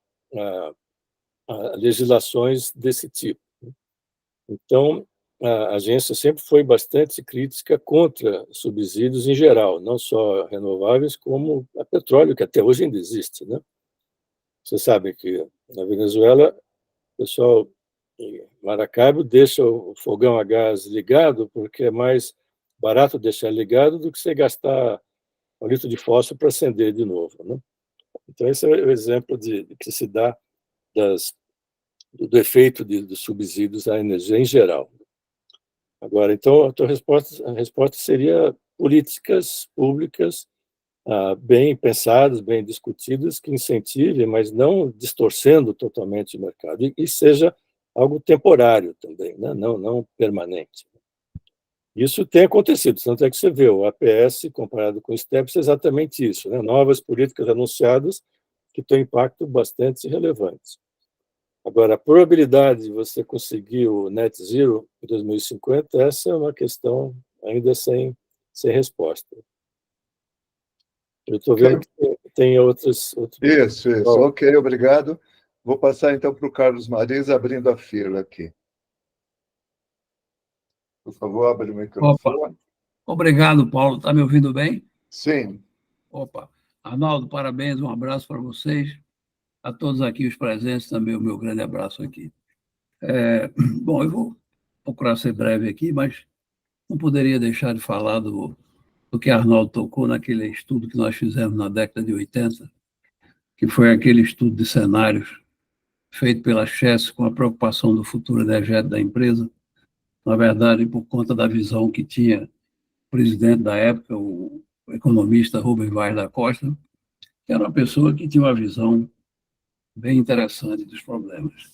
legislações desse tipo. Então, a agência sempre foi bastante crítica contra subsídios em geral, não só renováveis, como a petróleo, que até hoje ainda existe, né? Você sabe que na Venezuela, o pessoal em Maracaibo deixa o fogão a gás ligado porque é mais barato deixar ligado do que você gastar ao litro de fósforo para acender de novo, né? Então, esse é o exemplo que se dá do efeito de subsídios à energia em geral. Agora, então, a resposta seria políticas públicas bem pensadas, bem discutidas, que incentivem, mas não distorcendo totalmente o mercado, e seja algo temporário também, né? Não permanente. Isso tem acontecido, tanto é que você vê o APS comparado com o STEPS é exatamente isso, né? Novas políticas anunciadas que têm impacto bastante relevante. Agora, a probabilidade de você conseguir o net zero em 2050, essa é uma questão ainda sem resposta. Eu estou vendo que tem outros... Isso. Ok, obrigado. Vou passar, então, para o Carlos Mariz, abrindo a fila aqui. Por favor, abre o microfone. Opa. Obrigado, Paulo. Está me ouvindo bem? Sim. Opa. Arnaldo, parabéns, um abraço para vocês. A todos aqui, os presentes, também o meu grande abraço aqui. Bom, eu vou procurar ser breve aqui, mas não poderia deixar de falar do que Arnaldo tocou naquele estudo que nós fizemos na década de 80, que foi aquele estudo de cenários feito pela Chess com a preocupação do futuro energético da empresa, na verdade, por conta da visão que tinha o presidente da época, o economista Rubem Vaz da Costa, que era uma pessoa que tinha uma visão bem interessante dos problemas.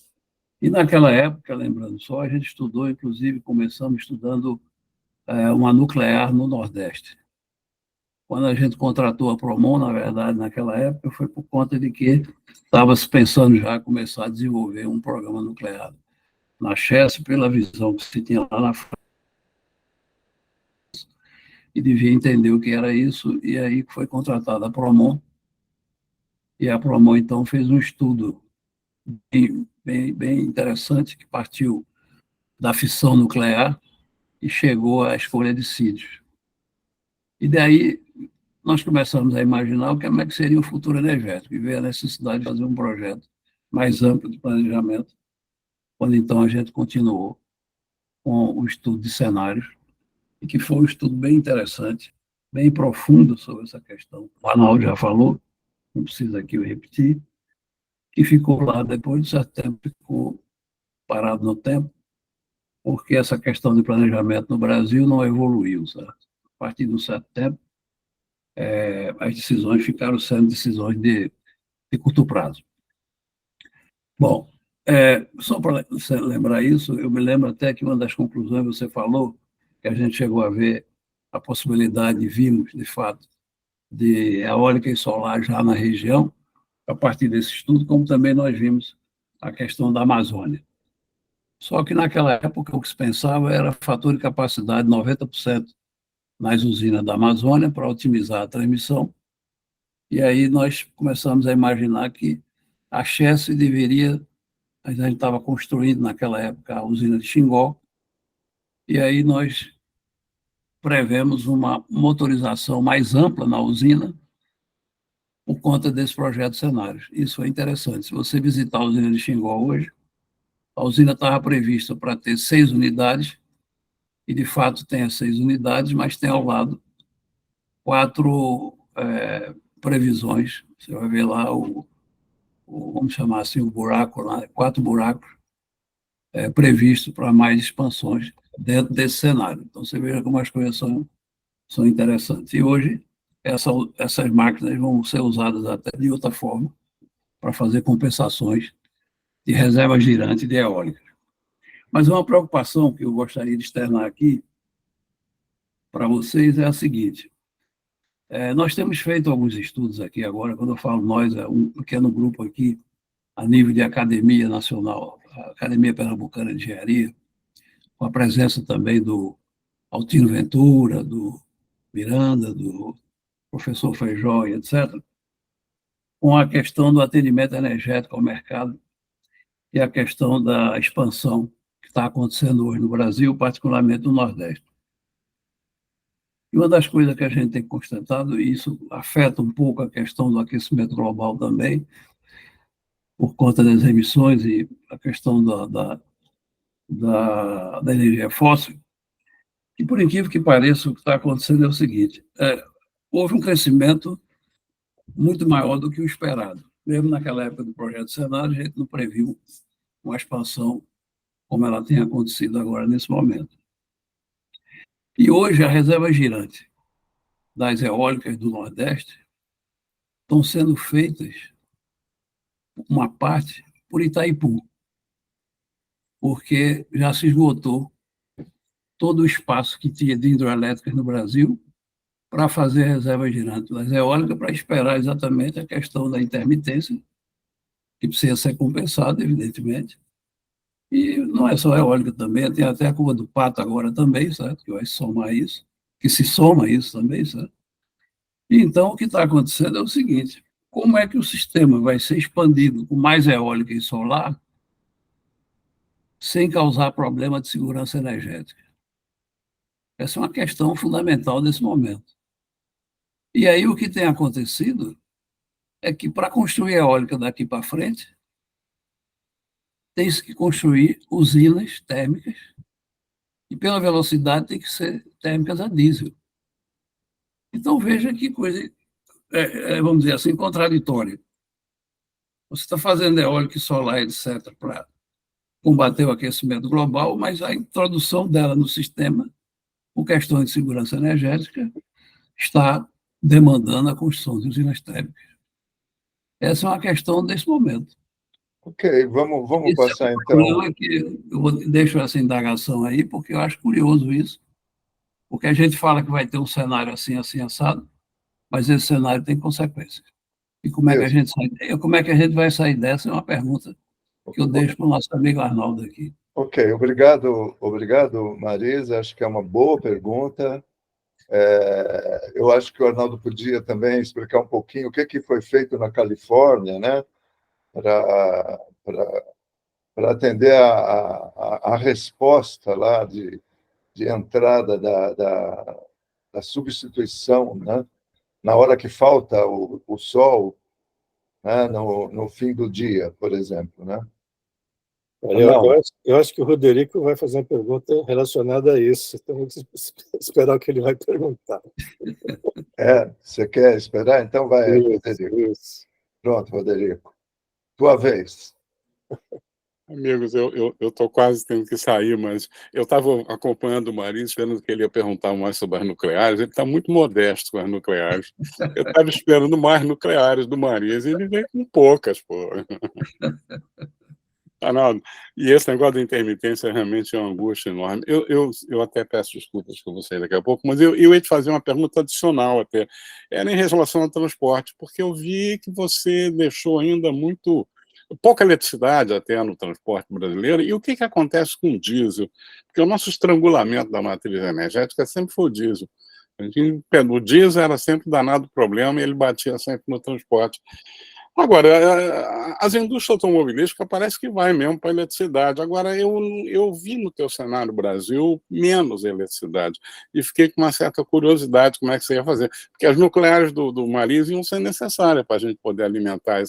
E naquela época, lembrando só, a gente estudou, inclusive, começamos estudando uma nuclear no Nordeste. Quando a gente contratou a Promon, na verdade, naquela época, foi por conta de que estava se pensando já começar a desenvolver um programa nuclear na Chess, pela visão que se tinha lá na França, e devia entender o que era isso, e aí foi contratada a Promon, e a Promon, então, fez um estudo bem interessante, que partiu da fissão nuclear e chegou à escolha de sítios. E daí nós começamos a imaginar como é que seria o futuro energético, e veio a necessidade de fazer um projeto mais amplo de planejamento, quando então a gente continuou com o estudo de cenários, e que foi um estudo bem interessante, bem profundo sobre essa questão. O Arnaldo já falou, não precisa aqui eu repetir, que ficou lá depois de certo tempo, ficou parado no tempo, porque essa questão de planejamento no Brasil não evoluiu, certo? A partir de um certo tempo, as decisões ficaram sendo decisões de curto prazo. Bom, só para lembrar isso, eu me lembro até que uma das conclusões você falou, que a gente chegou a ver a possibilidade, vimos, de fato, de eólica e solar já na região, a partir desse estudo, como também nós vimos a questão da Amazônia. Só que naquela época o que se pensava era fator de capacidade 90% nas usinas da Amazônia para otimizar a transmissão. E aí nós começamos a imaginar que a Chess deveria... A gente estava construindo naquela época a usina de Xingó, e aí nós prevemos uma motorização mais ampla na usina por conta desse projeto de cenários. Isso é interessante. Se você visitar a usina de Xingó hoje, a usina estava prevista para ter 6 unidades, e de fato tem as 6 unidades, mas tem ao lado 4 previsões. Você vai ver lá vamos chamar assim, o buraco lá, 4 buracos previstos para mais expansões dentro desse cenário. Então, você veja como as coisas são interessantes. E hoje, essas máquinas vão ser usadas até de outra forma para fazer compensações de reserva girante de eólica. Mas uma preocupação que eu gostaria de externar aqui para vocês é a seguinte. Nós temos feito alguns estudos aqui agora, quando eu falo nós, é um pequeno grupo aqui, a nível de Academia Nacional, a Academia Pernambucana de Engenharia, com a presença também do Altino Ventura, do Miranda, do professor Feijó, etc., com a questão do atendimento energético ao mercado e a questão da expansão que está acontecendo hoje no Brasil, particularmente no Nordeste. E uma das coisas que a gente tem constatado, e isso afeta um pouco a questão do aquecimento global também, por conta das emissões e a questão da energia fóssil, e por incrível que pareça, o que está acontecendo é o seguinte, houve um crescimento muito maior do que o esperado. Mesmo naquela época do projeto Senado, a gente não previu uma expansão como ela tem acontecido agora, nesse momento. E hoje, a reserva girante das eólicas do Nordeste estão sendo feitas, uma parte, por Itaipu, porque já se esgotou todo o espaço que tinha de hidroelétricas no Brasil para fazer a reserva girante das eólicas, para esperar exatamente a questão da intermitência, que precisa ser compensada, evidentemente. E não é só a eólica também, tem até a curva do Pato agora também, certo? Que vai somar isso, que se soma isso também, certo? E então, o que está acontecendo é o seguinte: como é que o sistema vai ser expandido com mais eólica e solar sem causar problema de segurança energética? Essa é uma questão fundamental nesse momento. E aí o que tem acontecido é que, para construir eólica daqui para frente, tem-se que construir usinas térmicas, e pela velocidade tem que ser térmicas a diesel. Então veja que coisa, vamos dizer assim, contraditória. Você está fazendo eólica e solar, etc., para combater o aquecimento global, mas a introdução dela no sistema, por questões de segurança energética, está demandando a construção de usinas térmicas. Essa é uma questão desse momento. Ok, vamos passar, então. É que eu deixo essa indagação aí, porque eu acho curioso isso, porque a gente fala que vai ter um cenário assim, assim, assado, mas esse cenário tem consequências. E como é que a gente como é que a gente vai sair dessa? É uma pergunta que eu deixo para o nosso amigo Arnaldo aqui. Ok, obrigado, Marisa. Acho que é uma boa pergunta. Eu acho que o Arnaldo podia também explicar um pouquinho o que foi feito na Califórnia, né, para atender a resposta lá de entrada da substituição, né, na hora que falta o sol, né, no fim do dia, por exemplo, né? Eu acho que o Roderico vai fazer uma pergunta relacionada a isso. Então, vamos esperar o que ele vai perguntar. Você quer esperar? Então vai, Roderico. Isso. Pronto, Roderico. Tua vez. Amigos, eu estou quase tendo que sair, mas eu estava acompanhando o Maris, esperando que ele ia perguntar mais sobre as nucleares. Ele está muito modesto com as nucleares. Eu estava esperando mais nucleares do Maris e ele veio com poucas, pô. Arnaldo, e esse negócio da intermitência realmente é uma angústia enorme. Eu até peço desculpas por você daqui a pouco, mas eu ia te fazer uma pergunta adicional até. Era em relação ao transporte, porque eu vi que você deixou ainda pouca eletricidade até no transporte brasileiro. E o que acontece com o diesel? Porque o nosso estrangulamento da matriz energética sempre foi o diesel. O diesel era sempre danado problema e ele batia sempre no transporte. Agora, as indústrias automobilísticas parece que vai mesmo para a eletricidade. Agora, eu vi no teu cenário Brasil menos eletricidade e fiquei com uma certa curiosidade como é que você ia fazer, porque as nucleares do Maris iam ser necessárias para a gente poder alimentar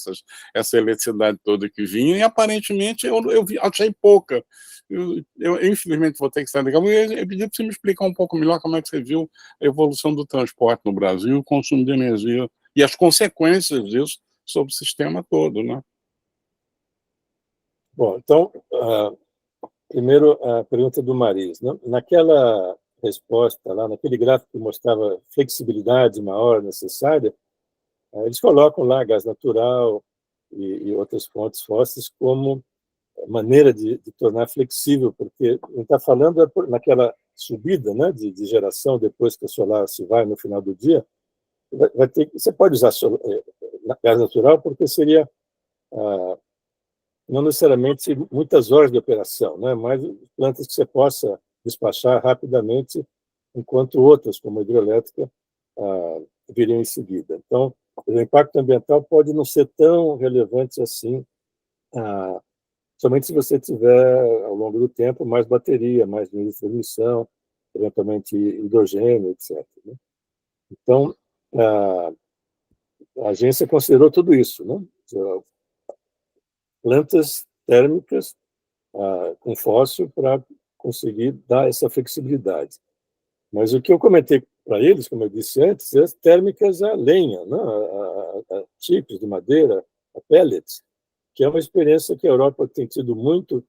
essa eletricidade toda que vinha e, aparentemente, eu achei pouca. Eu, infelizmente, vou ter que sair daqui. Eu pedi para você me explicar um pouco melhor como é que você viu a evolução do transporte no Brasil, o consumo de energia e as consequências disso sobre o sistema todo, né? Bom, então, primeiro a pergunta do Maris. Naquela resposta, lá naquele gráfico que mostrava flexibilidade maior necessária, eles colocam lá gás natural e outras fontes fósseis como maneira de tornar flexível, porque não está falando naquela subida, né, de geração depois que a solar se vai no final do dia, você pode usar gás natural porque seria não necessariamente muitas horas de operação, né, mas plantas que você possa despachar rapidamente, enquanto outras, como a hidrelétrica, viriam em seguida. Então, o impacto ambiental pode não ser tão relevante assim, somente se você tiver, ao longo do tempo, mais bateria, mais nível de transmissão, eventualmente hidrogênio, etc. Né? Então, a agência considerou tudo isso, né? Plantas térmicas com fóssil para conseguir dar essa flexibilidade. Mas o que eu comentei para eles, como eu disse antes, as térmicas a lenha, né? a chips de madeira, a pellets, que é uma experiência que a Europa tem tido muito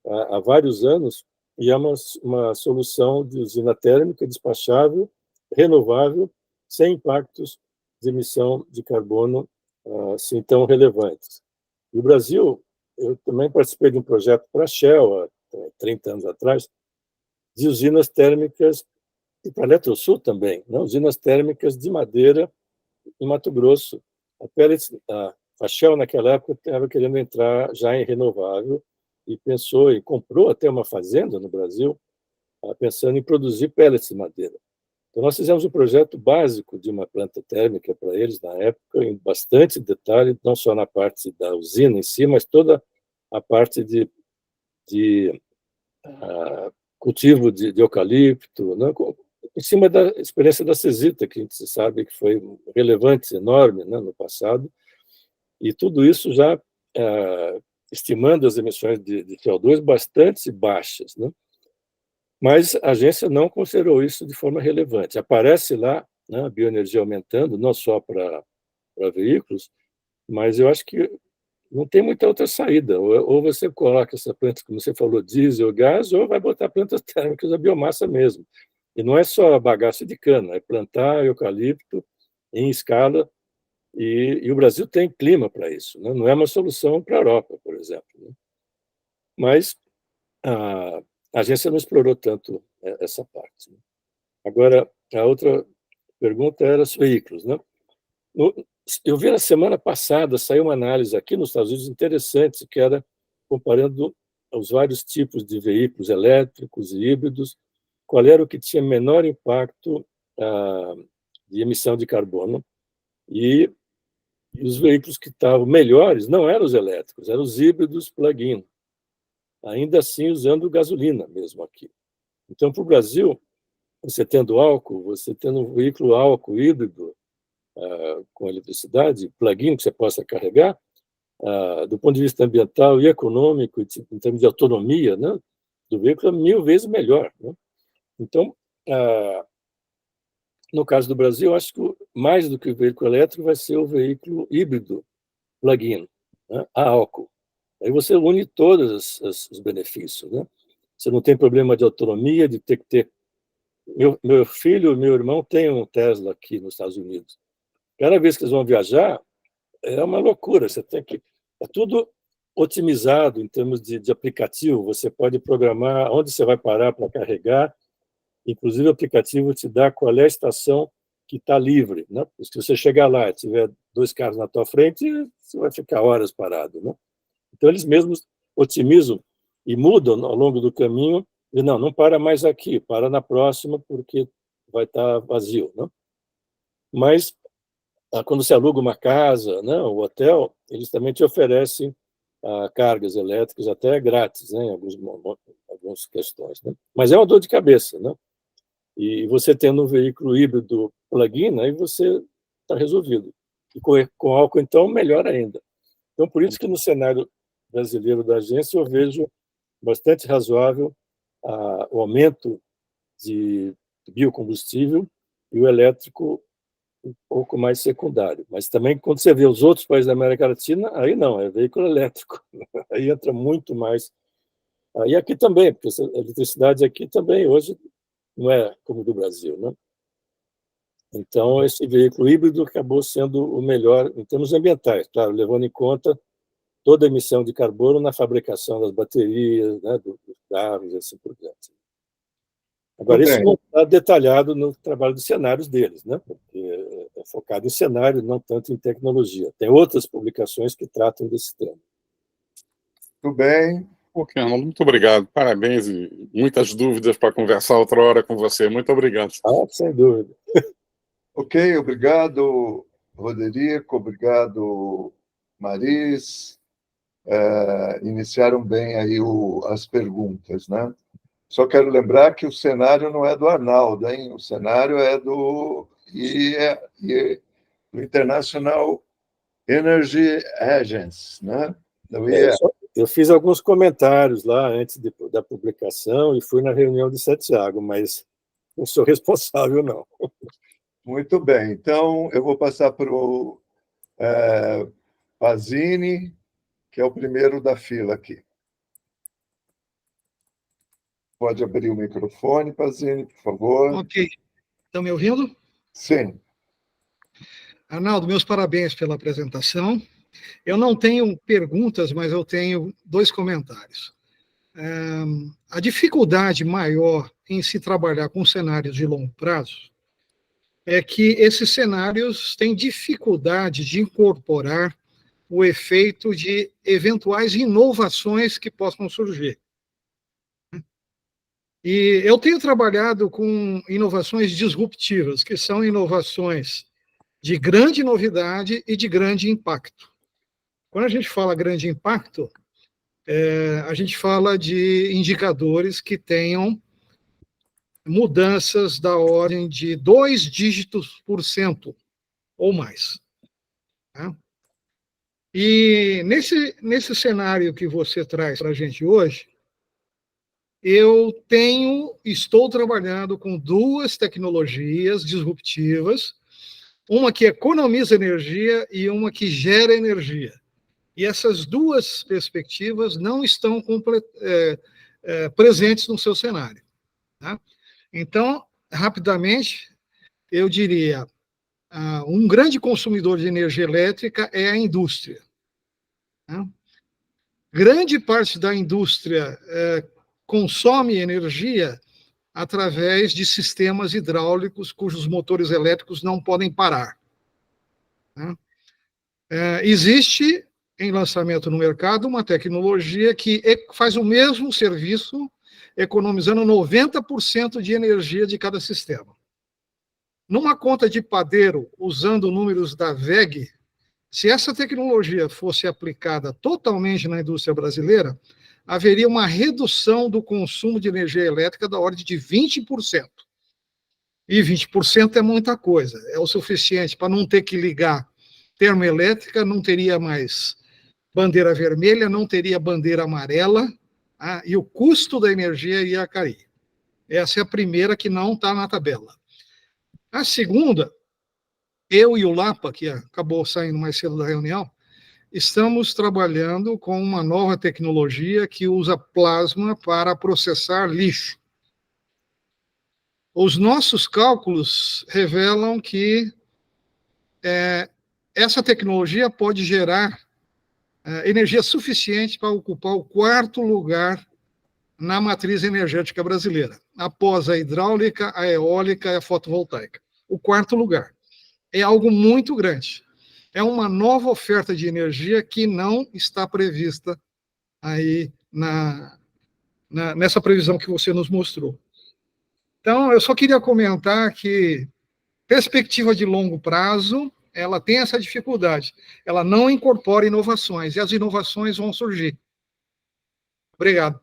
há vários anos, e é uma solução de usina térmica despachável, renovável, sem impactos de emissão de carbono assim tão relevantes. E o Brasil, eu também participei de um projeto para a Shell, há 30 anos atrás, de usinas térmicas, e para a Eletrosul também, né? Usinas térmicas de madeira em Mato Grosso. A Shell, naquela época, estava querendo entrar já em renovável e pensou, e comprou até uma fazenda no Brasil, pensando em produzir pellets de madeira. Então, nós fizemos um projeto básico de uma planta térmica para eles, na época, em bastante detalhe, não só na parte da usina em si, mas toda a parte de cultivo de eucalipto, né? Em cima da experiência da Cesita, que a gente sabe que foi relevante, enorme, né, no passado, e tudo isso já estimando as emissões de CO2 bastante baixas, né? Mas a agência não considerou isso de forma relevante. Aparece lá, né, a bioenergia aumentando, não só para veículos, mas eu acho que não tem muita outra saída. Ou você coloca essa planta, como você falou, diesel, gás, ou vai botar plantas térmicas a biomassa mesmo. E não é só bagaço de cana, é plantar eucalipto em escala, e o Brasil tem clima para isso, né? Não é uma solução para a Europa, por exemplo, né? Mas a agência não explorou tanto essa parte, né? Agora, a outra pergunta era os veículos, né? Eu vi na semana passada, saiu uma análise aqui nos Estados Unidos interessante, que era comparando os vários tipos de veículos elétricos e híbridos, qual era o que tinha menor impacto de emissão de carbono, e os veículos que estavam melhores não eram os elétricos, eram os híbridos plug-in, ainda assim usando gasolina mesmo aqui. Então, para o Brasil, você tendo álcool, você tendo um veículo álcool híbrido, com eletricidade, plug-in que você possa carregar, do ponto de vista ambiental e econômico, em termos de autonomia, né, do veículo, é 1000 vezes melhor, né? Então, no caso do Brasil, acho que mais do que o veículo elétrico vai ser o veículo híbrido plug-in, né, a álcool. Aí você une todos os benefícios, né? Você não tem problema de autonomia, de ter que ter... Meu filho, meu irmão tem um Tesla aqui nos Estados Unidos. Cada vez que eles vão viajar, é uma loucura. Você tem que... É tudo otimizado em termos de aplicativo. Você pode programar onde você vai parar para carregar. Inclusive, o aplicativo te dá qual é a estação que está livre, né? Se você chegar lá e tiver 2 carros na tua frente, você vai ficar horas parado, né? Então, eles mesmos otimizam e mudam ao longo do caminho. E não para mais aqui, para na próxima, porque vai estar vazio, né? Mas, quando você aluga uma casa, né, um hotel, eles também te oferecem cargas elétricas até grátis, né, em algumas questões, né? Mas é uma dor de cabeça, né? E você tendo um veículo híbrido plug-in, aí você está resolvido. E com álcool, então, melhor ainda. Então, por isso que no cenário brasileiro da agência eu vejo bastante razoável o aumento de biocombustível e o elétrico um pouco mais secundário. Mas também, quando você vê os outros países da América Latina, aí não, é veículo elétrico. Aí entra muito mais. E aqui também, porque a eletricidade aqui também hoje não é como do Brasil, né? Então, esse veículo híbrido acabou sendo o melhor em termos ambientais, claro, levando em conta toda a emissão de carbono na fabricação das baterias, né, dos carros, assim por diante. Agora, isso não está detalhado no trabalho de cenários deles, né? Porque é focado em cenário, não tanto em tecnologia. Tem outras publicações que tratam desse tema. Tudo bem. Ok, Arnaldo, muito obrigado. Parabéns e muitas dúvidas para conversar outra hora com você. Muito obrigado. Sem dúvida. Ok, obrigado, Roderico, obrigado, Maris. Iniciaram bem aí as perguntas, né? Só quero lembrar que o cenário não é do Arnaldo, hein? O cenário é do International Energy Agency, né? Eu fiz alguns comentários lá antes da publicação e fui na reunião de Santiago, mas não sou responsável, não. Muito bem. Então, eu vou passar para o Pazini, que é o primeiro da fila aqui. Pode abrir o microfone, Pazini, por favor. Ok. Estão me ouvindo? Sim. Arnaldo, meus parabéns pela apresentação. Eu não tenho perguntas, mas eu tenho 2 comentários. A dificuldade maior em se trabalhar com cenários de longo prazo é que esses cenários têm dificuldade de incorporar o efeito de eventuais inovações que possam surgir. E eu tenho trabalhado com inovações disruptivas, que são inovações de grande novidade e de grande impacto. Quando a gente fala grande impacto, a gente fala de indicadores que tenham mudanças da ordem de 2 dígitos por cento ou mais. Tá? E nesse cenário que você traz para a gente hoje, estou trabalhando com 2 tecnologias disruptivas, uma que economiza energia e uma que gera energia. E essas 2 perspectivas não estão presentes no seu cenário. Tá? Então, rapidamente, eu diria, um grande consumidor de energia elétrica é a indústria. Tá? Grande parte da indústria consome energia através de sistemas hidráulicos cujos motores elétricos não podem parar. Tá? Existe em lançamento no mercado uma tecnologia que faz o mesmo serviço, economizando 90% de energia de cada sistema. Numa conta de padeiro, usando números da WEG, se essa tecnologia fosse aplicada totalmente na indústria brasileira, haveria uma redução do consumo de energia elétrica da ordem de 20%. E 20% é muita coisa, é o suficiente para não ter que ligar termoelétrica, não teria mais bandeira vermelha, não teria bandeira amarela, e o custo da energia ia cair. Essa é a primeira que não está na tabela. A segunda, eu e o Lapa, que acabou saindo mais cedo da reunião, estamos trabalhando com uma nova tecnologia que usa plasma para processar lixo. Os nossos cálculos revelam que essa tecnologia pode gerar energia suficiente para ocupar o 4º lugar na matriz energética brasileira, após a hidráulica, a eólica e a fotovoltaica. O 4º lugar. É algo muito grande. É uma nova oferta de energia que não está prevista aí nessa previsão que você nos mostrou. Então, eu só queria comentar que perspectiva de longo prazo, ela tem essa dificuldade. Ela não incorpora inovações, e as inovações vão surgir. Obrigado.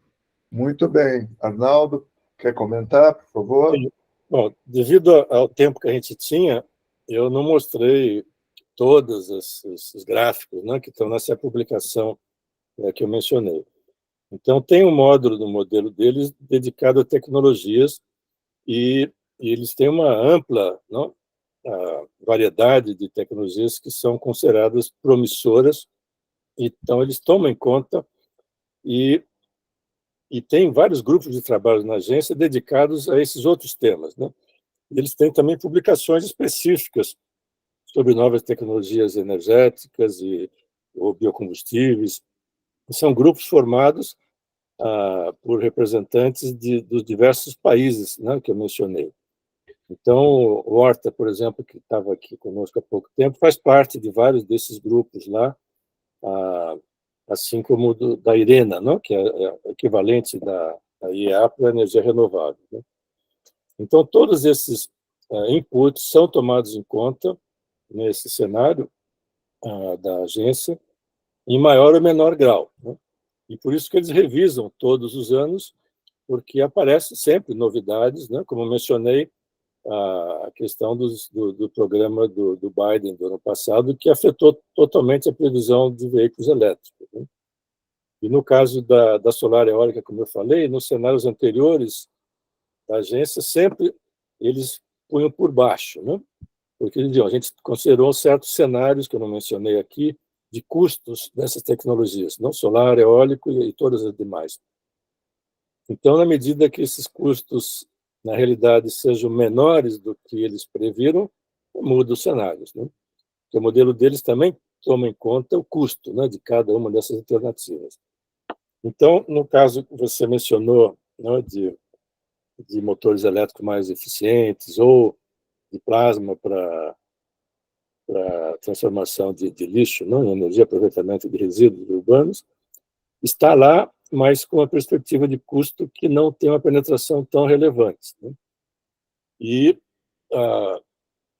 Muito bem. Arnaldo, quer comentar, por favor? Sim. Bom, devido ao tempo que a gente tinha, eu não mostrei todos esses gráficos, né, que estão nessa publicação que eu mencionei. Então, tem um módulo no modelo deles dedicado a tecnologias e eles têm uma ampla variedade de tecnologias que são consideradas promissoras, então eles tomam em conta e tem vários grupos de trabalho na agência dedicados a esses outros temas, né? Eles têm também publicações específicas sobre novas tecnologias energéticas ou biocombustíveis. São grupos formados por representantes dos diversos países, né, que eu mencionei. Então, o Horta, por exemplo, que estava aqui conosco há pouco tempo, faz parte de vários desses grupos lá, assim como da IRENA, não? Que é equivalente da IEA para a energia renovável. Né? Então, todos esses inputs são tomados em conta nesse cenário da agência, em maior ou menor grau. Né? E por isso que eles revisam todos os anos, porque aparecem sempre novidades, né? Como eu mencionei, a questão do programa do Biden do ano passado, que afetou totalmente a previsão de veículos elétricos. Né? E no caso da solar eólica, como eu falei, nos cenários anteriores, a agência sempre eles punham por baixo, né? Porque eles diziam, a gente considerou certos cenários, que eu não mencionei aqui, de custos dessas tecnologias, não solar, eólico e todas as demais. Então, na medida que esses custos, na realidade, sejam menores do que eles previram, muda os cenários, né? Porque o modelo deles também toma em conta o custo, né, de cada uma dessas alternativas. Então, no caso que você mencionou, né, de motores elétricos mais eficientes ou de plasma para transformação de lixo, né, em energia, aproveitamento de resíduos urbanos, está lá, mas com uma perspectiva de custo que não tem uma penetração tão relevante, né? E,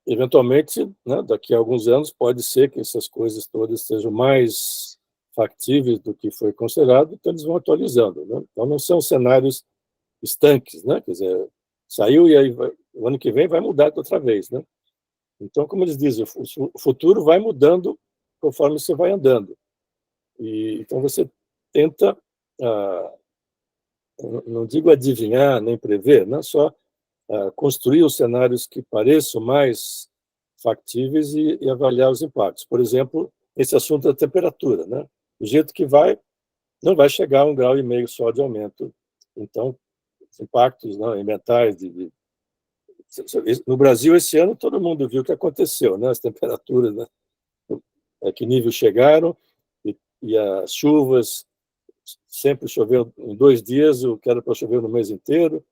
eventualmente, né, daqui a alguns anos, pode ser que essas coisas todas sejam mais factíveis do que foi considerado, então eles vão atualizando, né? Então, não são cenários estanques, né? Quer dizer, saiu e aí o ano que vem vai mudar outra vez, né? Então, como eles dizem, o futuro vai mudando conforme você vai andando. E então você tenta, não digo adivinhar nem prever, não só construir os cenários que pareçam mais factíveis e avaliar os impactos. Por exemplo, esse assunto da temperatura, né? Do jeito que vai, não vai chegar a 1,5 graus só de aumento. Então, os impactos, né, ambientais no Brasil, esse ano, todo mundo viu o que aconteceu, né? As temperaturas, né? A que nível chegaram, e as chuvas, sempre choveu em 2 dias, o que era para chover no mês inteiro.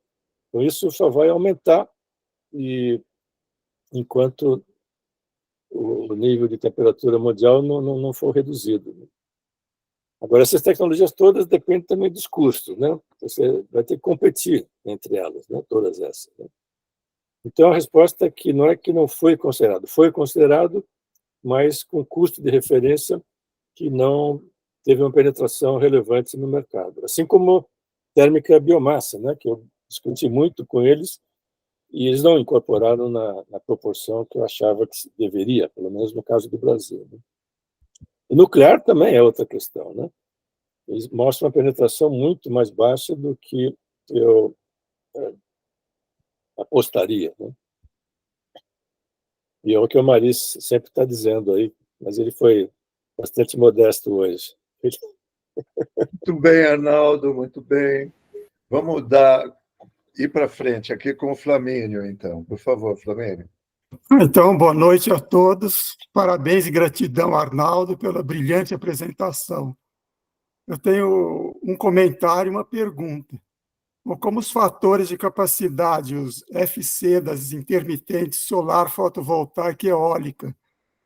Então, isso só vai aumentar, e enquanto o nível de temperatura mundial não for reduzido. Agora, essas tecnologias todas dependem também dos custos, né? Você vai ter que competir entre elas, né? Todas essas, né? Então, a resposta é que não foi considerado, mas com custo de referência que não teve uma penetração relevante no mercado. Assim como térmica biomassa, né, que eu discuti muito com eles, e eles não incorporaram na proporção que eu achava que deveria, pelo menos no caso do Brasil, né? E nuclear também é outra questão, né? Eles mostram uma penetração muito mais baixa do que eu apostaria, né? E é o que o Maris sempre está dizendo aí, mas ele foi bastante modesto hoje. Muito bem, Arnaldo, muito bem. Vamos ir para frente aqui com o Flamínio, então. Por favor, Flamínio. Então, boa noite a todos. Parabéns e gratidão, Arnaldo, pela brilhante apresentação. Eu tenho um comentário e uma pergunta. Como os fatores de capacidade, os FC das intermitentes solar, fotovoltaica e eólica,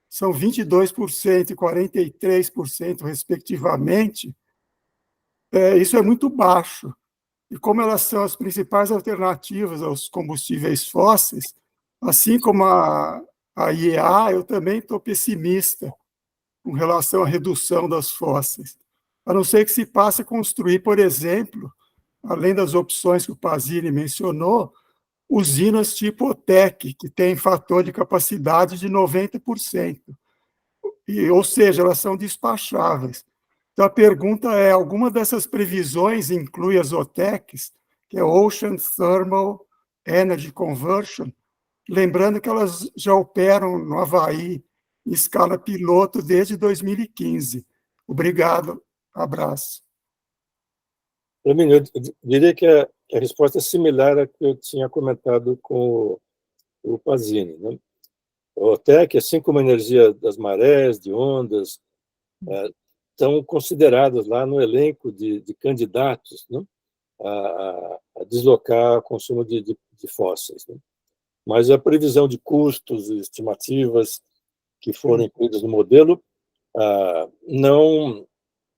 são 22% e 43%, respectivamente, isso é muito baixo. E como elas são as principais alternativas aos combustíveis fósseis, assim como a IEA, eu também estou pessimista com relação à redução das fósseis. A não ser que se passe a construir, por exemplo, além das opções que o Pasini mencionou, usinas tipo OTEC, que tem fator de capacidade de 90%. Ou seja, elas são despacháveis. Então, a pergunta é, alguma dessas previsões inclui as OTECs, que é Ocean Thermal Energy Conversion, lembrando que elas já operam no Havaí em escala piloto desde 2015. Obrigado, abraço. Eu diria que a resposta é similar à que eu tinha comentado com o Pasini, né? A OTEC, assim como a energia das marés, de ondas, estão consideradas lá no elenco de candidatos, né, a deslocar o consumo de fósseis, né? Mas a previsão de custos e estimativas que foram incluídas no modelo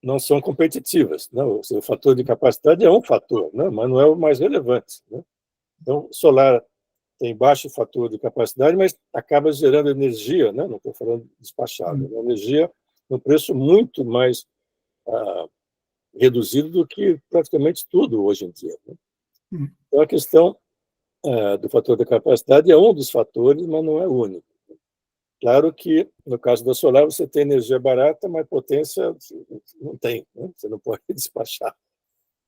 não são competitivas, né? O fator de capacidade é um fator, né? Mas não é o mais relevante, né? Então, solar tem baixo fator de capacidade, mas acaba gerando energia, né? Não estou falando despachada, energia num preço muito mais reduzido do que praticamente tudo hoje em dia, né? Então, a questão do fator da capacidade é um dos fatores, mas não é o único. Claro que, no caso da solar, você tem energia barata, mas potência não tem, né? Você não pode despachar.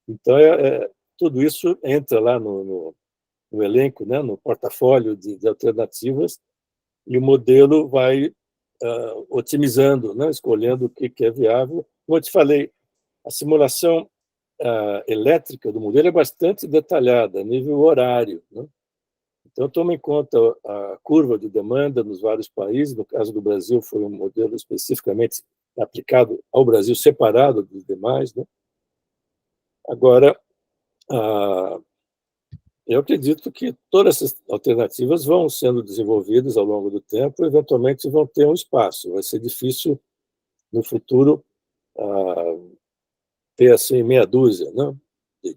Então, tudo isso entra lá no no elenco, né, no portfólio de alternativas, e o modelo vai otimizando, né, escolhendo o que é viável. Como eu te falei, a simulação elétrica do modelo é bastante detalhada, a nível horário, né? Então, toma em conta a curva de demanda nos vários países. No caso do Brasil, foi um modelo especificamente aplicado ao Brasil, separado dos demais, né? Agora, eu acredito que todas essas alternativas vão sendo desenvolvidas ao longo do tempo e, eventualmente, vão ter um espaço. Vai ser difícil, no futuro, ter assim meia dúzia, né,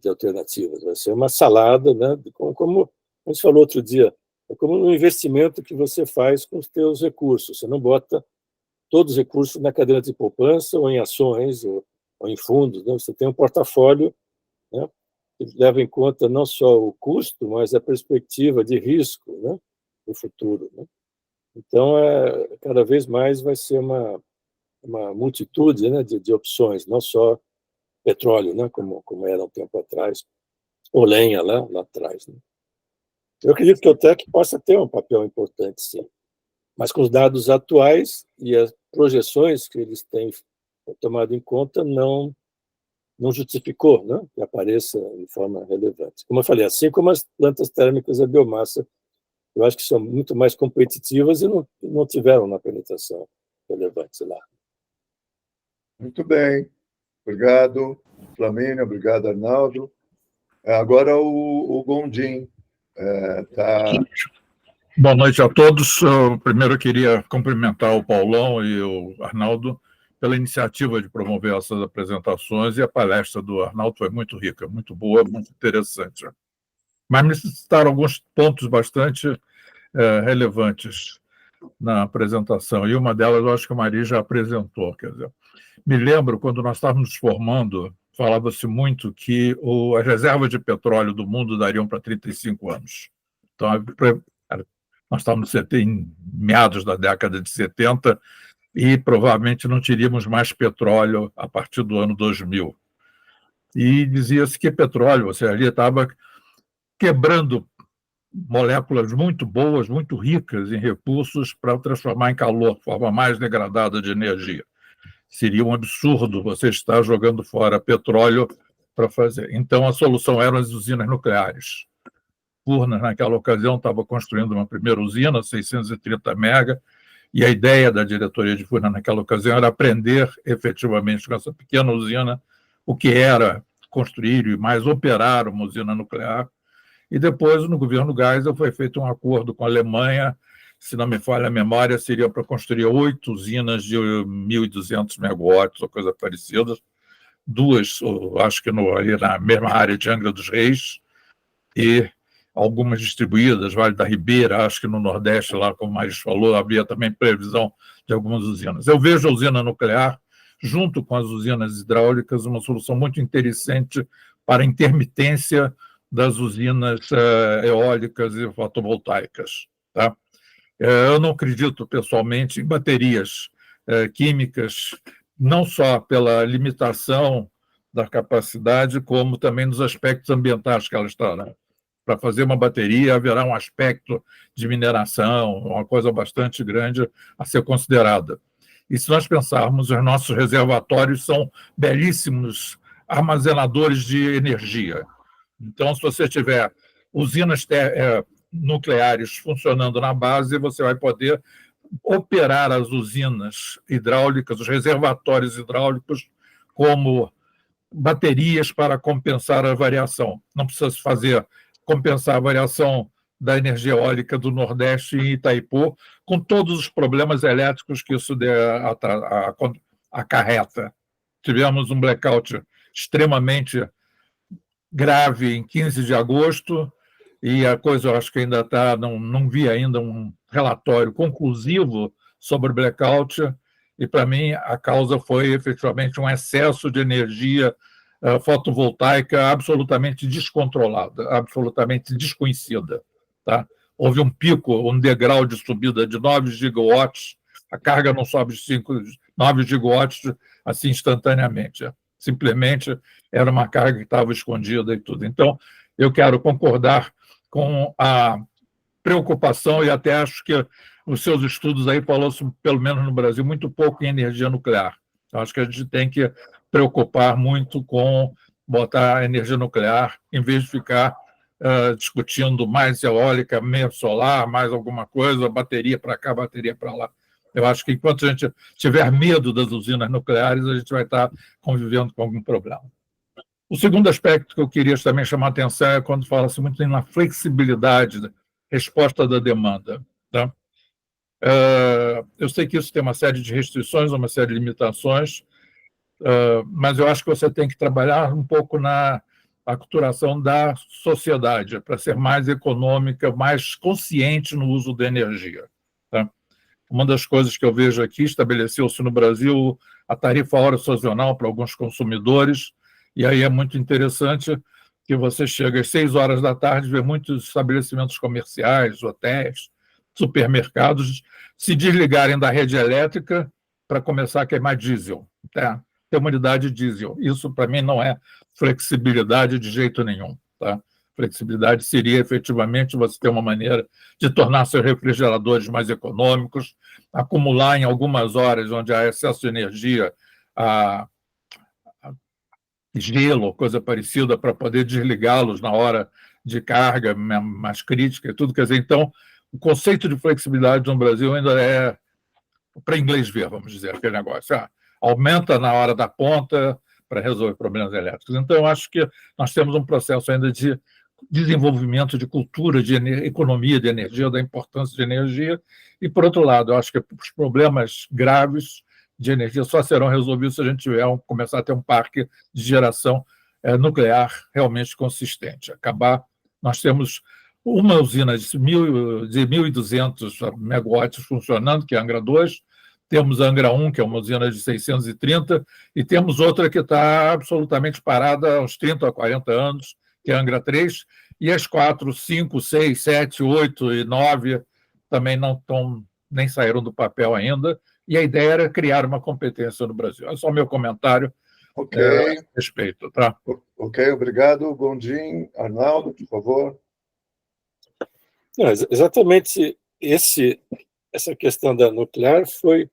de alternativas. Vai ser uma salada, né, como a gente falou outro dia, é como um investimento que você faz com os seus recursos. Você não bota todos os recursos na caderneta de poupança ou em ações ou em fundos, né? Você tem um portfólio, né, que leva em conta não só o custo, mas a perspectiva de risco, né, no futuro, né? Então, cada vez mais vai ser uma multitude, né, de opções, não só petróleo, né, como era um tempo atrás, ou lenha lá atrás, né? Eu acredito que o TEC possa ter um papel importante, sim, mas com os dados atuais e as projeções que eles têm tomado em conta, não justificou, né, que apareça de forma relevante. Como eu falei, assim como as plantas térmicas a biomassa, eu acho que são muito mais competitivas e não tiveram uma penetração relevante lá. Muito bem. Obrigado, Flamínio. Obrigado, Arnaldo. Agora o Gondim. Boa noite a todos. Primeiro, eu queria cumprimentar o Paulão e o Arnaldo pela iniciativa de promover essas apresentações, e a palestra do Arnaldo foi muito rica, muito boa, muito interessante. Mas me citaram alguns pontos bastante relevantes na apresentação, e uma delas eu acho que a Maria já apresentou. Quer dizer, me lembro, quando nós estávamos nos formando, falava-se muito que as reservas de petróleo do mundo dariam para 35 anos. Então, nós estávamos em meados da década de 70 e provavelmente não teríamos mais petróleo a partir do ano 2000. E dizia-se que petróleo, você ali estava quebrando moléculas muito boas, muito ricas em recursos para transformar em calor, forma mais degradada de energia. Seria um absurdo você estar jogando fora petróleo para fazer. Então, a solução eram as usinas nucleares. Furnas, naquela ocasião, estava construindo uma primeira usina, 630 mega, e a ideia da diretoria de Furnas naquela ocasião era aprender efetivamente com essa pequena usina o que era construir e mais operar uma usina nuclear. E depois, no governo Geisel, foi feito um acordo com a Alemanha, se não me falha a memória, seria para construir 8 usinas de 1.200 megawatts ou coisa parecida, 2, acho que ali na mesma área de Angra dos Reis, e algumas distribuídas, Vale da Ribeira, acho que no Nordeste, lá, como o Maris falou, havia também previsão de algumas usinas. Eu vejo a usina nuclear, junto com as usinas hidráulicas, uma solução muito interessante para a intermitência das usinas eólicas e fotovoltaicas. Tá? Eu não acredito, pessoalmente, em baterias químicas, não só pela limitação da capacidade, como também nos aspectos ambientais que elas trazem. Para fazer uma bateria, haverá um aspecto de mineração, uma coisa bastante grande a ser considerada. E se nós pensarmos, os nossos reservatórios são belíssimos armazenadores de energia. Então, se você tiver usinas nucleares funcionando na base, você vai poder operar as usinas hidráulicas, os reservatórios hidráulicos, como baterias para compensar a variação. Não precisa compensar a variação da energia eólica do Nordeste em Itaipu, com todos os problemas elétricos que isso acarreta. Tivemos um blackout extremamente grave em 15 de agosto, e a coisa, eu acho que ainda está, não vi ainda um relatório conclusivo sobre o blackout, e para mim a causa foi efetivamente um excesso de energia fotovoltaica absolutamente descontrolada, absolutamente desconhecida. Tá? Houve um pico, um degrau de subida de 9 gigawatts, a carga não sobe 9 gigawatts assim instantaneamente. Simplesmente era uma carga que estava escondida e tudo. Então, eu quero concordar com a preocupação, e até acho que os seus estudos aí falou-se, pelo menos no Brasil, muito pouco em energia nuclear. Eu acho que a gente tem que preocupar muito com botar a energia nuclear, em vez de ficar discutindo mais eólica, menos solar, mais alguma coisa, bateria para cá, bateria para lá. Eu acho que enquanto a gente tiver medo das usinas nucleares, a gente vai estar convivendo com algum problema. O segundo aspecto que eu queria também chamar a atenção é quando fala-se muito na flexibilidade da resposta da demanda. Tá? Eu sei que isso tem uma série de restrições, uma série de limitações, mas eu acho que você tem que trabalhar um pouco na aculturação da sociedade, para ser mais econômica, mais consciente no uso da energia. Tá? Uma das coisas que eu vejo aqui, estabeleceu-se no Brasil a tarifa hora sazonal para alguns consumidores, e aí é muito interessante que você chega às 6 horas da tarde e vê muitos estabelecimentos comerciais, hotéis, supermercados se desligarem da rede elétrica para começar a queimar diesel. Tá? Ter uma unidade diesel. Isso, para mim, não é flexibilidade de jeito nenhum. Tá? Flexibilidade seria, efetivamente, você ter uma maneira de tornar seus refrigeradores mais econômicos, acumular em algumas horas onde há excesso de energia, gelo, coisa parecida, para poder desligá-los na hora de carga mais crítica e tudo. Quer dizer, então, o conceito de flexibilidade no Brasil ainda é para inglês ver, vamos dizer, aquele negócio. Aumenta na hora da ponta para resolver problemas elétricos. Então, eu acho que nós temos um processo ainda de desenvolvimento de cultura, de economia de energia, da importância de energia, e, por outro lado, eu acho que os problemas graves de energia só serão resolvidos se a gente começar a ter um parque de geração nuclear realmente consistente. Nós temos uma usina de 1.200 megawatts funcionando, que é a Angra 2, temos a Angra 1, que é uma usina de 630, e temos outra que está absolutamente parada há uns 30 a 40 anos, que é a Angra 3, e as 4, 5, 6, 7, 8 e 9 também não estão, nem saíram do papel ainda, e a ideia era criar uma competência no Brasil. É só o meu comentário a respeito. Tá? Ok, obrigado. Gondim, Arnaldo, por favor. Não, exatamente essa questão da nuclear foi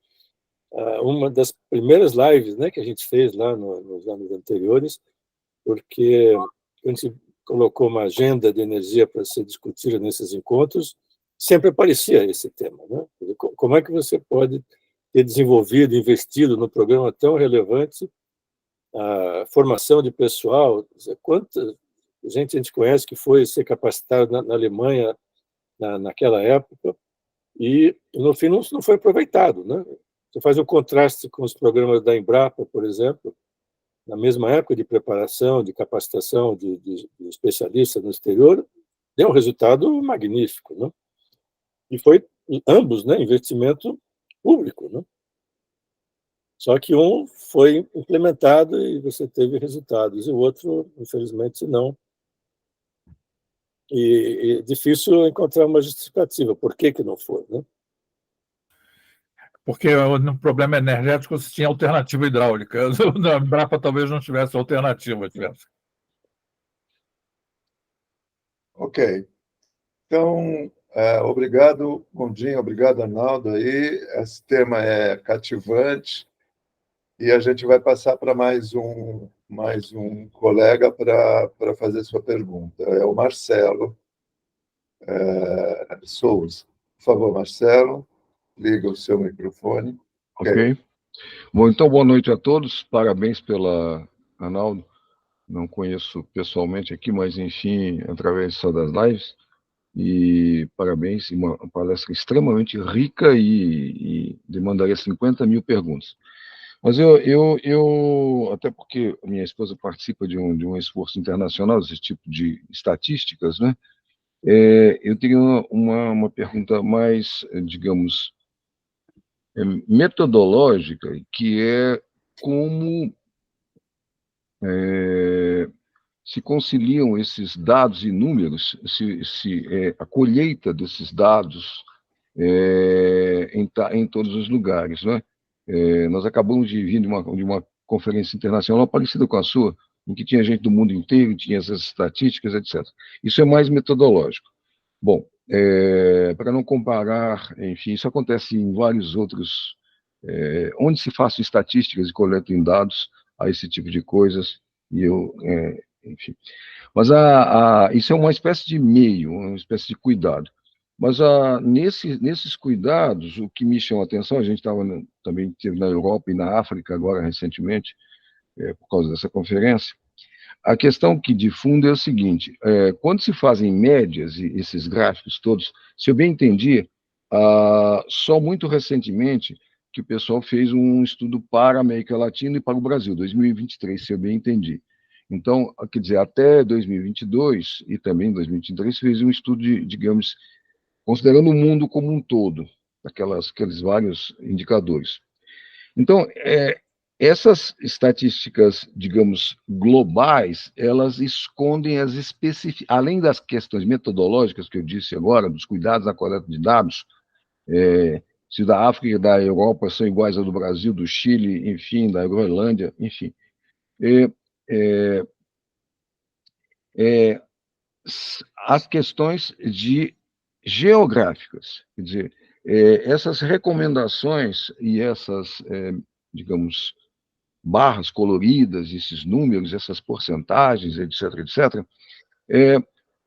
uma das primeiras lives, né, que a gente fez lá nos anos anteriores, porque a gente colocou uma agenda de energia para ser discutida nesses encontros, sempre aparecia esse tema. Né? Como é que você pode ter desenvolvido, investido no programa tão relevante a formação de pessoal? Quanta gente a gente conhece que foi ser capacitado na Alemanha naquela época e, no fim, não foi aproveitado. Né? Você faz um contraste com os programas da Embrapa, por exemplo, na mesma época de preparação, de capacitação de especialistas no exterior, deu um resultado magnífico. Né? E foi, ambos, né, investimento público. Né? Só que um foi implementado e você teve resultados, e o outro, infelizmente, não. E é difícil encontrar uma justificativa. Por que não foi? Né? Porque no problema energético você tinha alternativa hidráulica. Na Embrapa talvez não tivesse alternativa. Ok. Então, obrigado, Gondim, obrigado, Arnaldo. Aí, esse tema é cativante e a gente vai passar para mais um colega para fazer sua pergunta. É o Marcelo Souza. Por favor, Marcelo, liga o seu microfone. Ok. Bom, então, boa noite a todos. Parabéns pela Arnaldo. Não conheço pessoalmente aqui, mas, enfim, através só das lives. E parabéns, uma palestra extremamente rica e demandaria 50 mil perguntas. Mas eu até porque a minha esposa participa de um esforço internacional, desse tipo de estatísticas, né? Eu teria uma pergunta mais, digamos, metodológica, que é como se conciliam esses dados e números, a colheita desses dados em todos os lugares, né? Nós acabamos de vir de uma conferência internacional parecida com a sua, em que tinha gente do mundo inteiro, tinha essas estatísticas, etc. Isso é mais metodológico. Bom, para não comparar, enfim, isso acontece em vários outros, onde se façam estatísticas e coletam dados a esse tipo de coisas, e enfim. Mas isso é uma espécie de meio, uma espécie de cuidado. Mas nesses cuidados, o que me chama a atenção, a gente também esteve na Europa e na África agora recentemente, por causa dessa conferência, a questão que de fundo é o seguinte, quando se fazem médias, e esses gráficos todos, se eu bem entendi, só muito recentemente que o pessoal fez um estudo para a América Latina e para o Brasil, 2023, se eu bem entendi. Então, quer dizer, até 2022 e também 2023 fez um estudo, digamos, considerando o mundo como um todo, aqueles vários indicadores. Então, essas estatísticas, digamos, globais, elas escondem as além das questões metodológicas que eu disse agora, dos cuidados na coleta de dados, se da África e da Europa são iguais ao do Brasil, do Chile, enfim, da Groenlândia, enfim. As questões geográficas, quer dizer, essas recomendações e essas, digamos, barras coloridas, esses números, essas porcentagens, etc., etc.,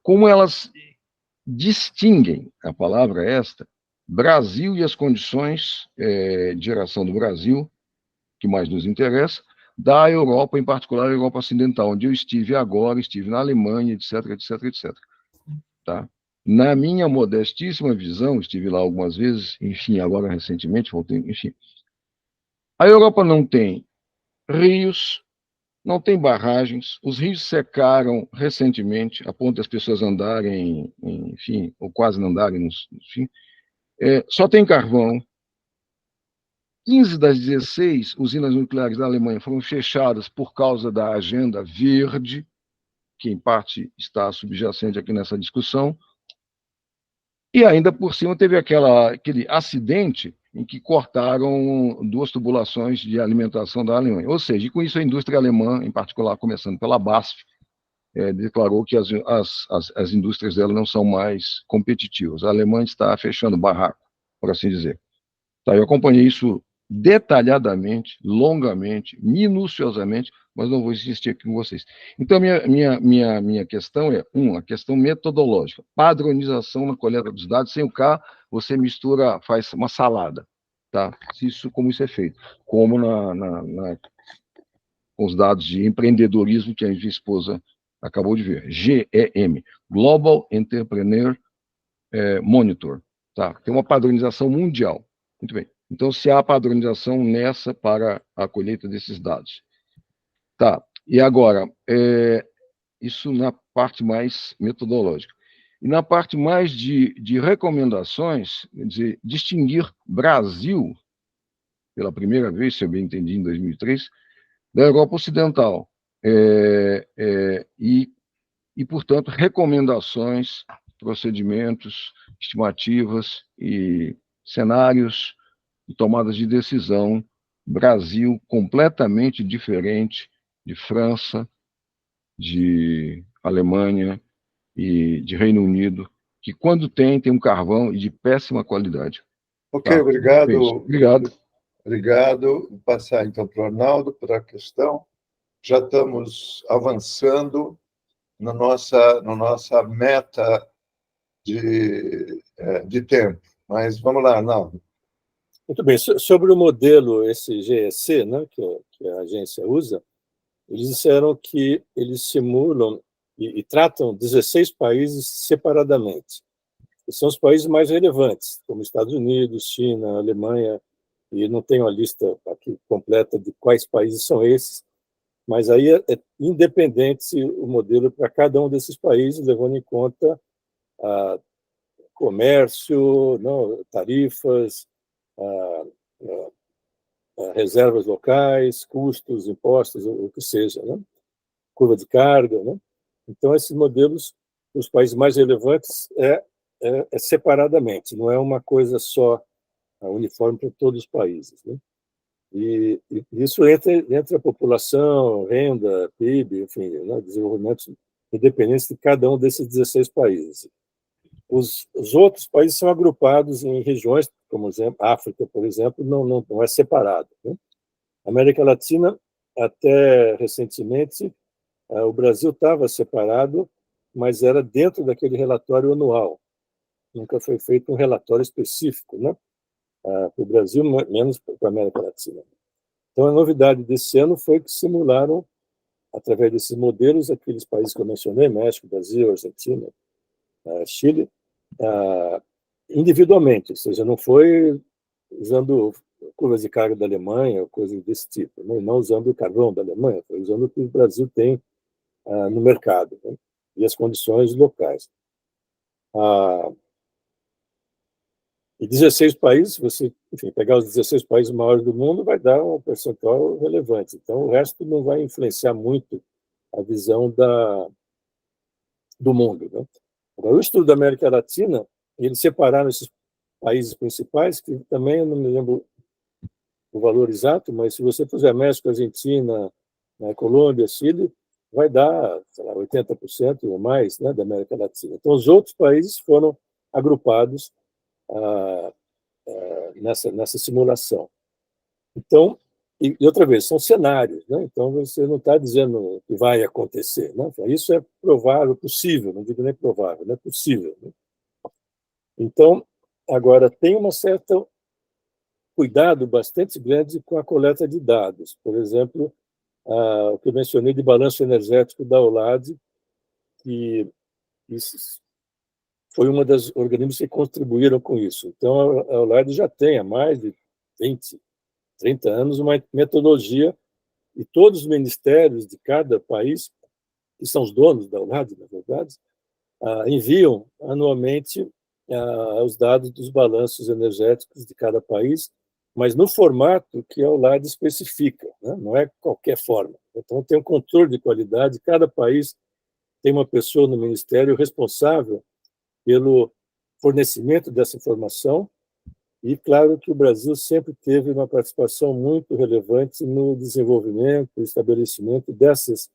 como elas distinguem, a palavra é esta, Brasil e as condições de geração do Brasil, que mais nos interessa, da Europa, em particular a Europa Ocidental, onde eu estive agora, estive na Alemanha, etc., etc., etc. Tá? Na minha modestíssima visão, estive lá algumas vezes, enfim, agora recentemente, voltei, enfim. A Europa não tem rios, não tem barragens, os rios secaram recentemente, a ponto das pessoas andarem, enfim, ou quase não andarem, enfim. Só tem carvão. 15 das 16 usinas nucleares da Alemanha foram fechadas por causa da agenda verde, que em parte está subjacente aqui nessa discussão, e ainda por cima teve aquele acidente em que cortaram 2 tubulações de alimentação da Alemanha. Ou seja, com isso a indústria alemã, em particular começando pela BASF, declarou que as indústrias dela não são mais competitivas. A Alemanha está fechando barraco, por assim dizer. Tá, eu acompanhei isso detalhadamente, longamente, minuciosamente, mas não vou insistir aqui com vocês. Então, minha questão é, a questão metodológica, padronização na coleta dos dados, sem o K, você mistura, faz uma salada, tá? Como isso é feito, como com os dados de empreendedorismo que a minha esposa acabou de ver, GEM, Global Entrepreneur Monitor, tá? Tem uma padronização mundial. Muito bem. Então, se há padronização nessa para a colheita desses dados. Tá. E agora, isso na parte mais metodológica. E na parte mais de recomendações, quer dizer, distinguir Brasil, pela primeira vez, se eu bem entendi, em 2003, da Europa Ocidental. E, portanto, recomendações, procedimentos, estimativas e cenários e tomadas de decisão, Brasil completamente diferente de França, de Alemanha e de Reino Unido, que quando tem um carvão de péssima qualidade. Ok, tá? obrigado. Obrigado. Obrigado. Vou passar então para o Arnaldo para a questão. Já estamos avançando na nossa meta de tempo. Mas vamos lá, Arnaldo. Muito bem. Sobre o modelo, esse GEC, né, que a agência usa, eles disseram que eles simulam e tratam 16 países separadamente. E são os países mais relevantes, como Estados Unidos, China, Alemanha, e não tenho a lista aqui completa de quais países são esses, mas aí é independente o modelo para cada um desses países, levando em conta comércio, não, tarifas, reservas locais, custos, impostos, o que seja, né? Curva de carga, né? Então, esses modelos, os países mais relevantes, é separadamente, não é uma coisa só uniforme para todos os países, né? E isso entre a população, renda, PIB, enfim, né, desenvolvimento independente de cada um desses 16 países. Os outros países são agrupados em regiões, como exemplo, África, por exemplo, não é separado, né? América Latina, até recentemente, o Brasil estava separado, mas era dentro daquele relatório anual. Nunca foi feito um relatório específico, né? Para o Brasil, menos para a América Latina. Então, a novidade desse ano foi que simularam, através desses modelos, aqueles países que eu mencionei, México, Brasil, Argentina, Chile, individualmente, ou seja, não foi usando curvas de carga da Alemanha ou coisas desse tipo, né? Não usando o carvão da Alemanha, foi usando o que o Brasil tem no mercado, né? E as condições locais. E 16 países, se você, enfim, pegar os 16 países maiores do mundo, vai dar um percentual relevante. Então, o resto não vai influenciar muito a visão do mundo, né? Agora, o estudo da América Latina, eles separaram esses países principais, que também eu não me lembro o valor exato, mas se você puser México, Argentina, Colômbia, Chile, vai dar, sei lá, 80% ou mais, né, da América Latina. Então, os outros países foram agrupados nessa simulação. Então, e outra vez, são cenários, né? Então, você não está dizendo que vai acontecer, né? Isso é provável, possível, não digo nem provável, é possível, né? Então, agora, tem uma certa cuidado bastante grande com a coleta de dados. Por exemplo, o que eu mencionei de balanço energético da OLAD, que foi uma das organismos que contribuíram com isso. Então, a OLAD já tem há mais de 20, 30 anos uma metodologia, e todos os ministérios de cada país, que são os donos da OLAD, na verdade, enviam anualmente os dados dos balanços energéticos de cada país, mas no formato que a OLAD especifica, né? Não é qualquer forma. Então, tem um controle de qualidade, cada país tem uma pessoa no ministério responsável pelo fornecimento dessa informação, e claro que o Brasil sempre teve uma participação muito relevante no desenvolvimento e estabelecimento dessas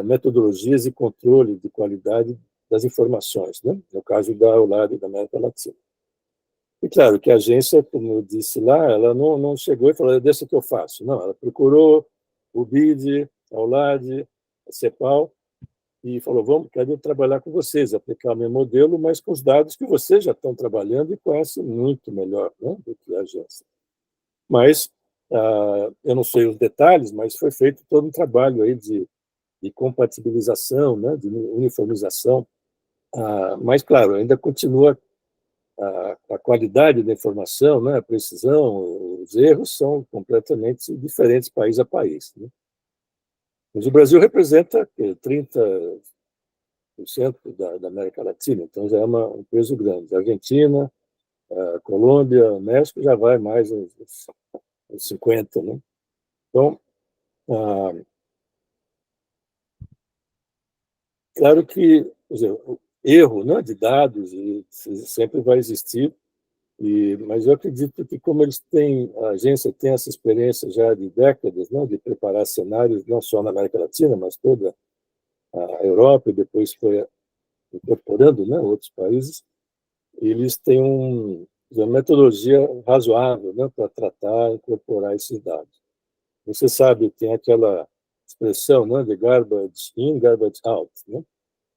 metodologias e controle de qualidade das informações, né? No caso da OLAD da América Latina. E claro que a agência, como eu disse lá, ela não chegou e falou, deixa que eu faço. Não, ela procurou o BID, a OLAD, a CEPAL, e falou, quero trabalhar com vocês, aplicar o meu modelo, mas com os dados que vocês já estão trabalhando e conhecem muito melhor, né, do que a agência. Mas, eu não sei os detalhes, mas foi feito todo um trabalho aí de compatibilização, né, de uniformização, mas, claro, ainda continua a qualidade da informação, né, a precisão, os erros são completamente diferentes país a país, né? Mas o Brasil representa 30% da América Latina, então já é um peso grande. A Argentina, a Colômbia, o México já vai mais uns 50%, né? Então, claro que, quer dizer, o erro, né, de dados sempre vai existir, mas eu acredito que, como a agência tem essa experiência já de décadas, né, de preparar cenários, não só na América Latina, mas toda a Europa, e depois foi incorporando, né, outros países, eles têm uma metodologia razoável, né, para tratar e incorporar esses dados. Você sabe, tem aquela expressão, né, de garbage in, garbage out, né?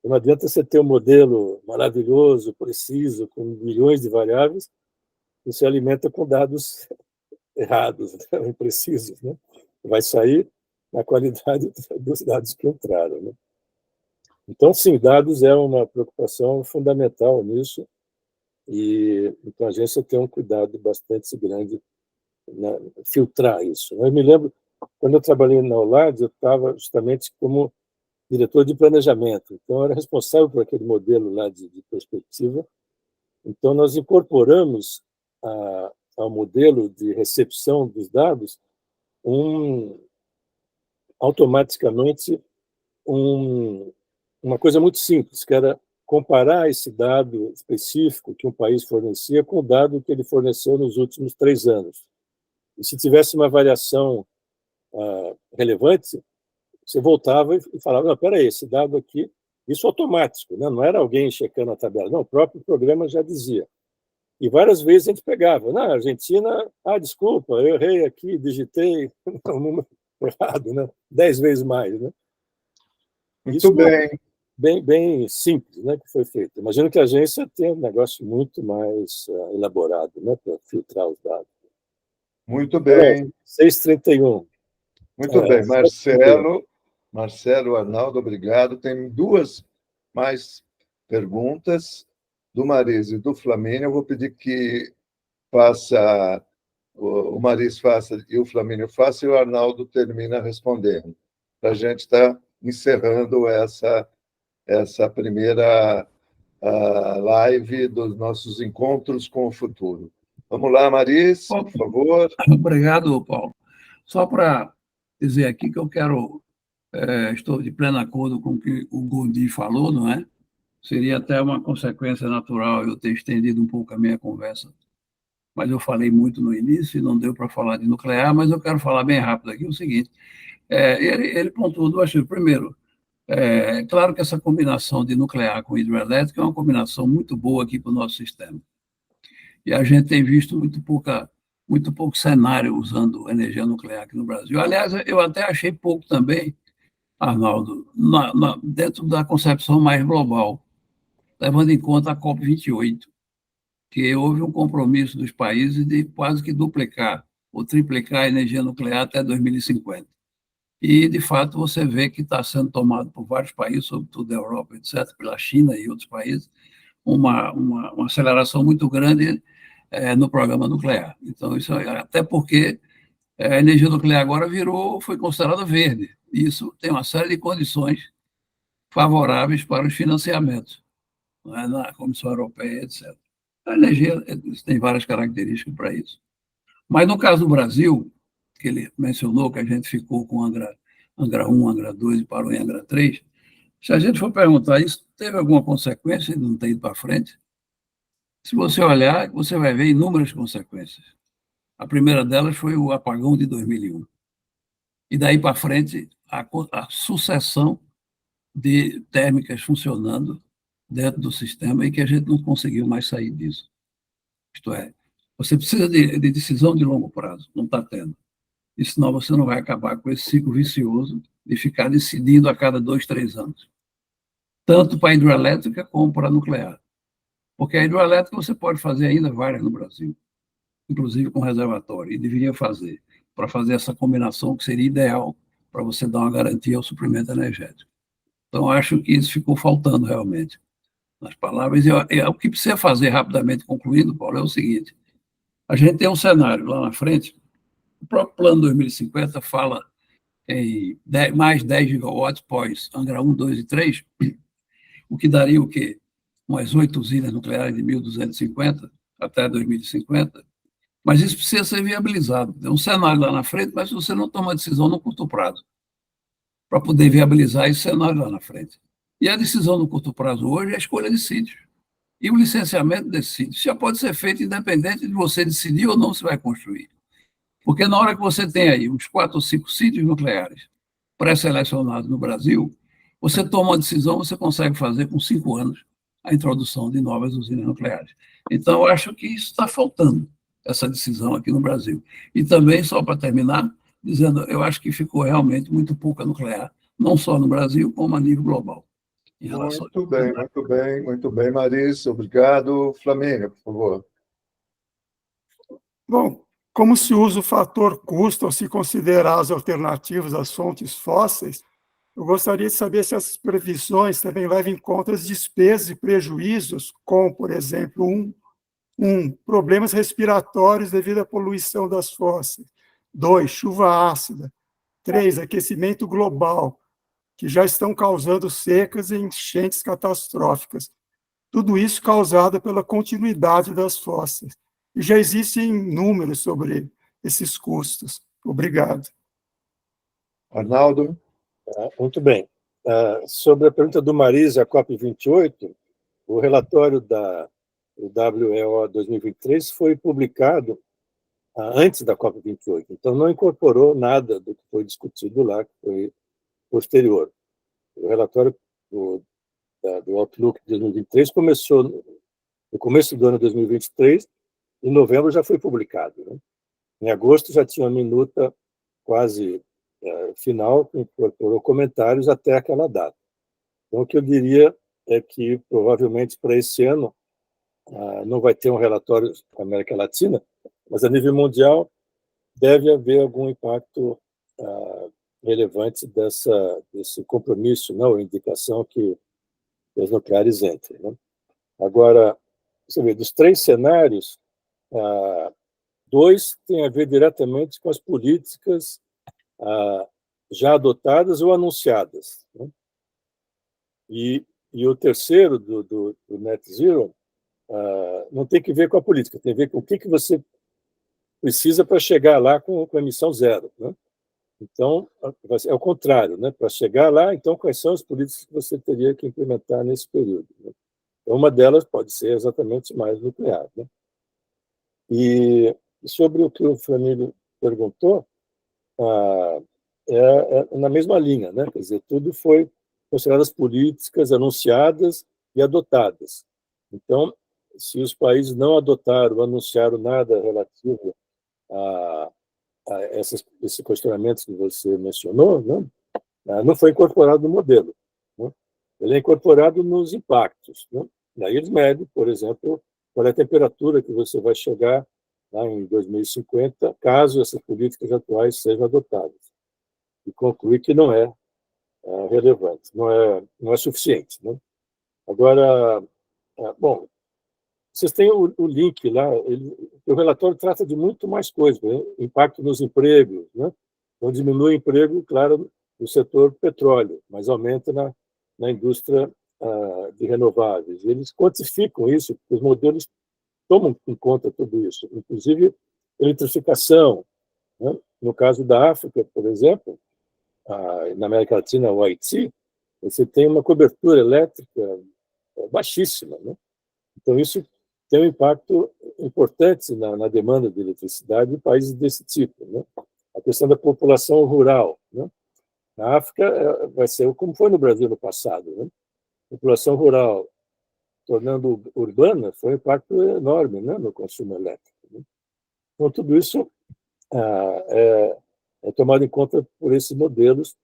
Não adianta você ter um modelo maravilhoso, preciso, com milhões de variáveis, e se alimenta com dados errados, né, imprecisos, né? Vai sair na qualidade dos dados que entraram, né? Então, sim, dados é uma preocupação fundamental nisso, e então a agência tem um cuidado bastante grande na filtrar isso. Eu me lembro, quando eu trabalhei na OLAD, eu estava justamente como diretor de planejamento, então eu era responsável por aquele modelo lá de perspectiva. Então, nós incorporamos ao modelo de recepção dos dados automaticamente uma coisa muito simples, que era comparar esse dado específico que um país fornecia com o dado que ele forneceu nos últimos 3 anos. E se tivesse uma variação relevante, você voltava e falava, não, espera aí, esse dado aqui Isso automático, né? Não era alguém checando a tabela, não, o próprio programa já dizia. E várias vezes a gente pegava. Na Argentina, desculpa, eu errei aqui, digitei o número errado, né? 10 vezes mais, né? Muito Isso bem. bem simples, né, que foi feito. Imagino que a agência tem um negócio muito mais elaborado, né, para filtrar os dados. Muito bem. 6h31. Muito bem. Marcelo, Arnaldo, obrigado. Tem duas mais perguntas do Maris e do Flamínio. Eu vou pedir que o Maris faça e o Flamínio faça, e o Arnaldo termina respondendo. Para a gente estar encerrando essa primeira live dos nossos encontros com o futuro. Vamos lá, Maris, por favor. Obrigado, Paulo. Só para dizer aqui que eu estou de pleno acordo com o que o Gondi falou, não é? Seria até uma consequência natural eu ter estendido um pouco a minha conversa, mas eu falei muito no início e não deu para falar de nuclear, mas eu quero falar bem rápido aqui o seguinte. Ele pontuou duas coisas. Primeiro, é claro que essa combinação de nuclear com hidrelétrica é uma combinação muito boa aqui para o nosso sistema. E a gente tem visto muito pouco cenário usando energia nuclear aqui no Brasil. Aliás, eu até achei pouco também, Arnaldo, dentro da concepção mais global, levando em conta a COP28, que houve um compromisso dos países de quase que duplicar ou triplicar a energia nuclear até 2050. E, de fato, você vê que está sendo tomado por vários países, sobretudo da Europa, etc., pela China e outros países, uma aceleração muito grande no programa nuclear. Então, isso até porque a energia nuclear agora foi considerada verde. Isso tem uma série de condições favoráveis para os financiamentos, né, na Comissão Europeia, etc. A energia tem várias características para isso. Mas, no caso do Brasil, que ele mencionou que a gente ficou com Angra 1, Angra 2 e parou em Angra 3, se a gente for perguntar isso, teve alguma consequência e não tem ido para frente? Se você olhar, você vai ver inúmeras consequências. A primeira delas foi o apagão de 2001. E daí para frente, a sucessão de térmicas funcionando dentro do sistema e que a gente não conseguiu mais sair disso. Isto é, você precisa de decisão de longo prazo, não está tendo. E senão você não vai acabar com esse ciclo vicioso de ficar decidindo a cada 2, 3 anos. Tanto para a hidroelétrica como para a nuclear. Porque a hidroelétrica você pode fazer ainda várias no Brasil, inclusive com reservatório, e deveria fazer, para fazer essa combinação que seria ideal para você dar uma garantia ao suprimento energético. Então, acho que isso ficou faltando realmente nas palavras. O que precisa fazer rapidamente, concluindo, Paulo, é o seguinte: a gente tem um cenário lá na frente, o próprio Plano 2050 fala em mais 10 gigawatts pós Angra 1, 2 e 3, o que daria o quê? Umas 8 usinas nucleares de 1.250 até 2050, mas isso precisa ser viabilizado. Tem um cenário lá na frente, mas você não toma decisão no curto prazo para poder viabilizar esse cenário lá na frente. E a decisão no curto prazo hoje é a escolha de sítios. E o licenciamento desse sítio já pode ser feito independente de você decidir ou não se vai construir. Porque na hora que você tem aí uns 4 ou 5 sítios nucleares pré-selecionados no Brasil, você toma uma decisão, você consegue fazer com 5 anos a introdução de novas usinas nucleares. Então, eu acho que isso está faltando, essa decisão aqui no Brasil. E também, só para terminar, dizendo, eu acho que ficou realmente muito pouca nuclear, não só no Brasil, como a nível global. Muito bem, Maris, obrigado. Flamínio, por favor. Bom, como se usa o fator custo ao se considerar as alternativas às fontes fósseis, eu gostaria de saber se essas previsões também levam em conta as despesas e prejuízos, como, por exemplo, problemas respiratórios devido à poluição das fósseis. 2, chuva ácida. 3, aquecimento global, que já estão causando secas e enchentes catastróficas. Tudo isso causado pela continuidade das fósseis. E já existem números sobre esses custos. Obrigado. Arnaldo? Muito bem. Sobre a pergunta do Maris, a COP28, o relatório da WEO 2023 foi publicado antes da COP28, então não incorporou nada do que foi discutido lá, que foi posterior. O relatório do Outlook de 2023 começou no começo do ano de 2023, em novembro já foi publicado, né? Em agosto já tinha uma minuta quase final, que incorporou comentários até aquela data. Então, o que eu diria é que, provavelmente, para esse ano, não vai ter um relatório da América Latina, mas, a nível mundial, deve haver algum impacto relevante desse compromisso, não, ou indicação que as nucleares entrem, né? Agora, você vê, dos 3 cenários, 2 têm a ver diretamente com as políticas já adotadas ou anunciadas, né? E o terceiro, do Net Zero, não tem que ver com a política, tem a ver com o que você precisa para chegar lá com emissão zero, né? Então, é o contrário, né? Para chegar lá, então, quais são as políticas que você teria que implementar nesse período, né? Então, uma delas pode ser exatamente mais nuclear, né? E sobre o que o Flamílio perguntou, é na mesma linha, né? Quer dizer, tudo foi consideradas políticas anunciadas e adotadas. Então, se os países não adotaram, anunciaram nada relativo a esses questionamentos que você mencionou, né? Não foi incorporado no modelo, né? Ele é incorporado nos impactos, né? Daí eles medem, por exemplo, qual é a temperatura que você vai chegar lá em 2050, caso essas políticas atuais sejam adotadas. E conclui que não é relevante, não é suficiente, né? Agora, bom, vocês têm o link lá, o relatório trata de muito mais coisas, né? Impacto nos empregos, né? Então, diminui o emprego, claro, no setor petróleo, mas aumenta na indústria de renováveis. Eles quantificam isso, porque os modelos tomam em conta tudo isso, inclusive eletrificação, né? No caso da África, por exemplo, na América Latina, o Haiti, você tem uma cobertura elétrica baixíssima, né? Então, isso tem um impacto importante na demanda de eletricidade em países desse tipo, né? A questão da população rural, né? Na África, vai ser como foi no Brasil no passado, né? A população rural tornando urbana foi um impacto enorme, né, no consumo elétrico, né? Então, tudo isso é tomado em conta por esses modelos,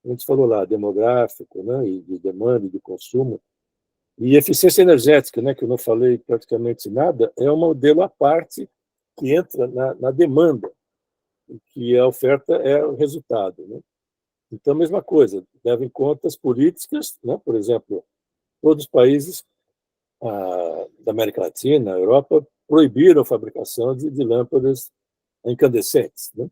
a gente falou lá, demográfico, né, e de demanda e de consumo. E eficiência energética, né, que eu não falei praticamente nada, é um modelo à parte que entra na demanda, que a oferta é o resultado, né? Então, a mesma coisa, leva em conta as políticas, né? Por exemplo, todos os países da América Latina, Europa, proibiram a fabricação de lâmpadas incandescentes, né?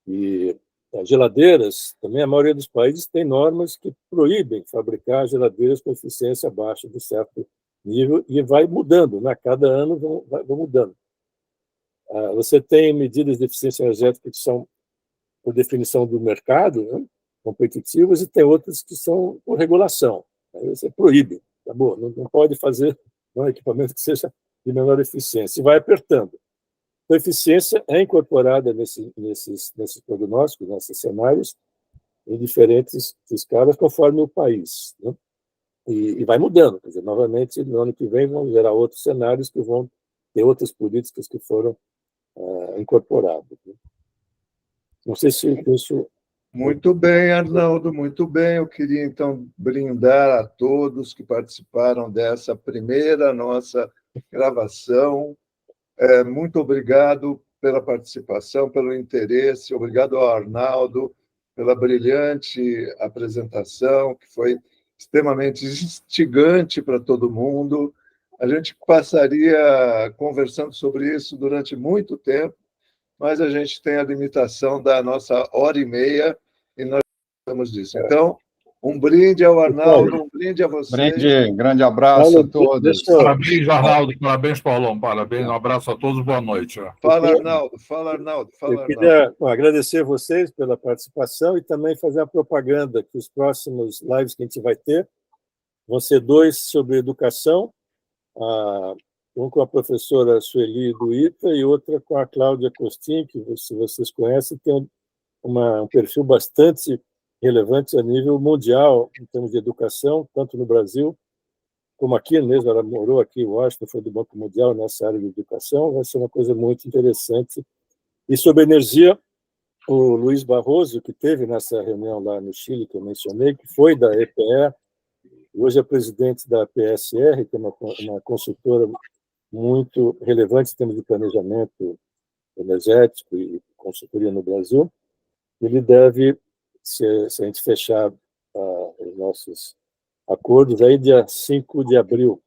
E as geladeiras, também a maioria dos países tem normas que proíbem fabricar geladeiras com eficiência abaixo de certo nível e vai mudando, né? Cada ano vai mudando. Você tem medidas de eficiência energética que são por definição do mercado, né, competitivas, e tem outras que são por regulação. Aí você proíbe, acabou, não pode fazer um equipamento que seja de menor eficiência, e vai apertando. Então, a eficiência é incorporada nesses prognósticos, nesses cenários, em diferentes escalas, conforme o país, né? E vai mudando. Quer dizer, novamente, no ano que vem, vão gerar outros cenários que vão ter outras políticas que foram incorporadas, né? Não sei se isso... Muito bem, Arnaldo, muito bem. Eu queria, então, brindar a todos que participaram dessa primeira nossa gravação. Muito obrigado pela participação, pelo interesse. Obrigado ao Arnaldo pela brilhante apresentação, que foi extremamente instigante para todo mundo. A gente passaria conversando sobre isso durante muito tempo, mas a gente tem a limitação da nossa 1h30 e nós precisamos disso. Então, um brinde ao Arnaldo, um brinde a vocês. Brinde, grande abraço a todos. Parabéns, Arnaldo. Parabéns, Paulão. Parabéns, um abraço a todos. Boa noite. Fala, Arnaldo. Fala, Arnaldo. Eu queria agradecer a vocês pela participação e também fazer a propaganda que os próximos lives que a gente vai ter vão ser 2 sobre educação, um com a professora Sueli do ITA e outra com a Cláudia Costin, que, se vocês conhecem, tem um perfil bastante relevante a nível mundial em termos de educação, tanto no Brasil como aqui mesmo, ela morou aqui em Washington, foi do Banco Mundial nessa área de educação, vai ser uma coisa muito interessante. E sobre energia, o Luiz Barroso, que teve nessa reunião lá no Chile, que eu mencionei, que foi da EPE, hoje é presidente da PSR, que é uma consultora muito relevante em termos de planejamento energético e consultoria no Brasil. Ele deve, se a gente fechar os nossos acordos, aí dia 5 de abril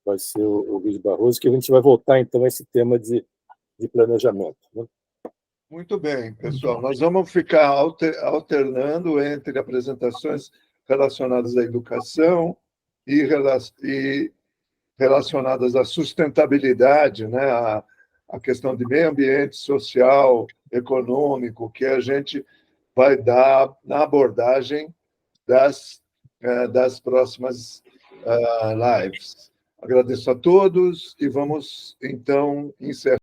vai ser o Luiz Barroso, que a gente vai voltar, então, a esse tema de planejamento, né? Muito bem, pessoal. Nós vamos ficar alternando entre apresentações relacionadas à educação e relacionadas à sustentabilidade, né? A questão de meio ambiente, social, econômico, que a gente vai dar na abordagem das próximas lives. Agradeço a todos e vamos, então, encerrar.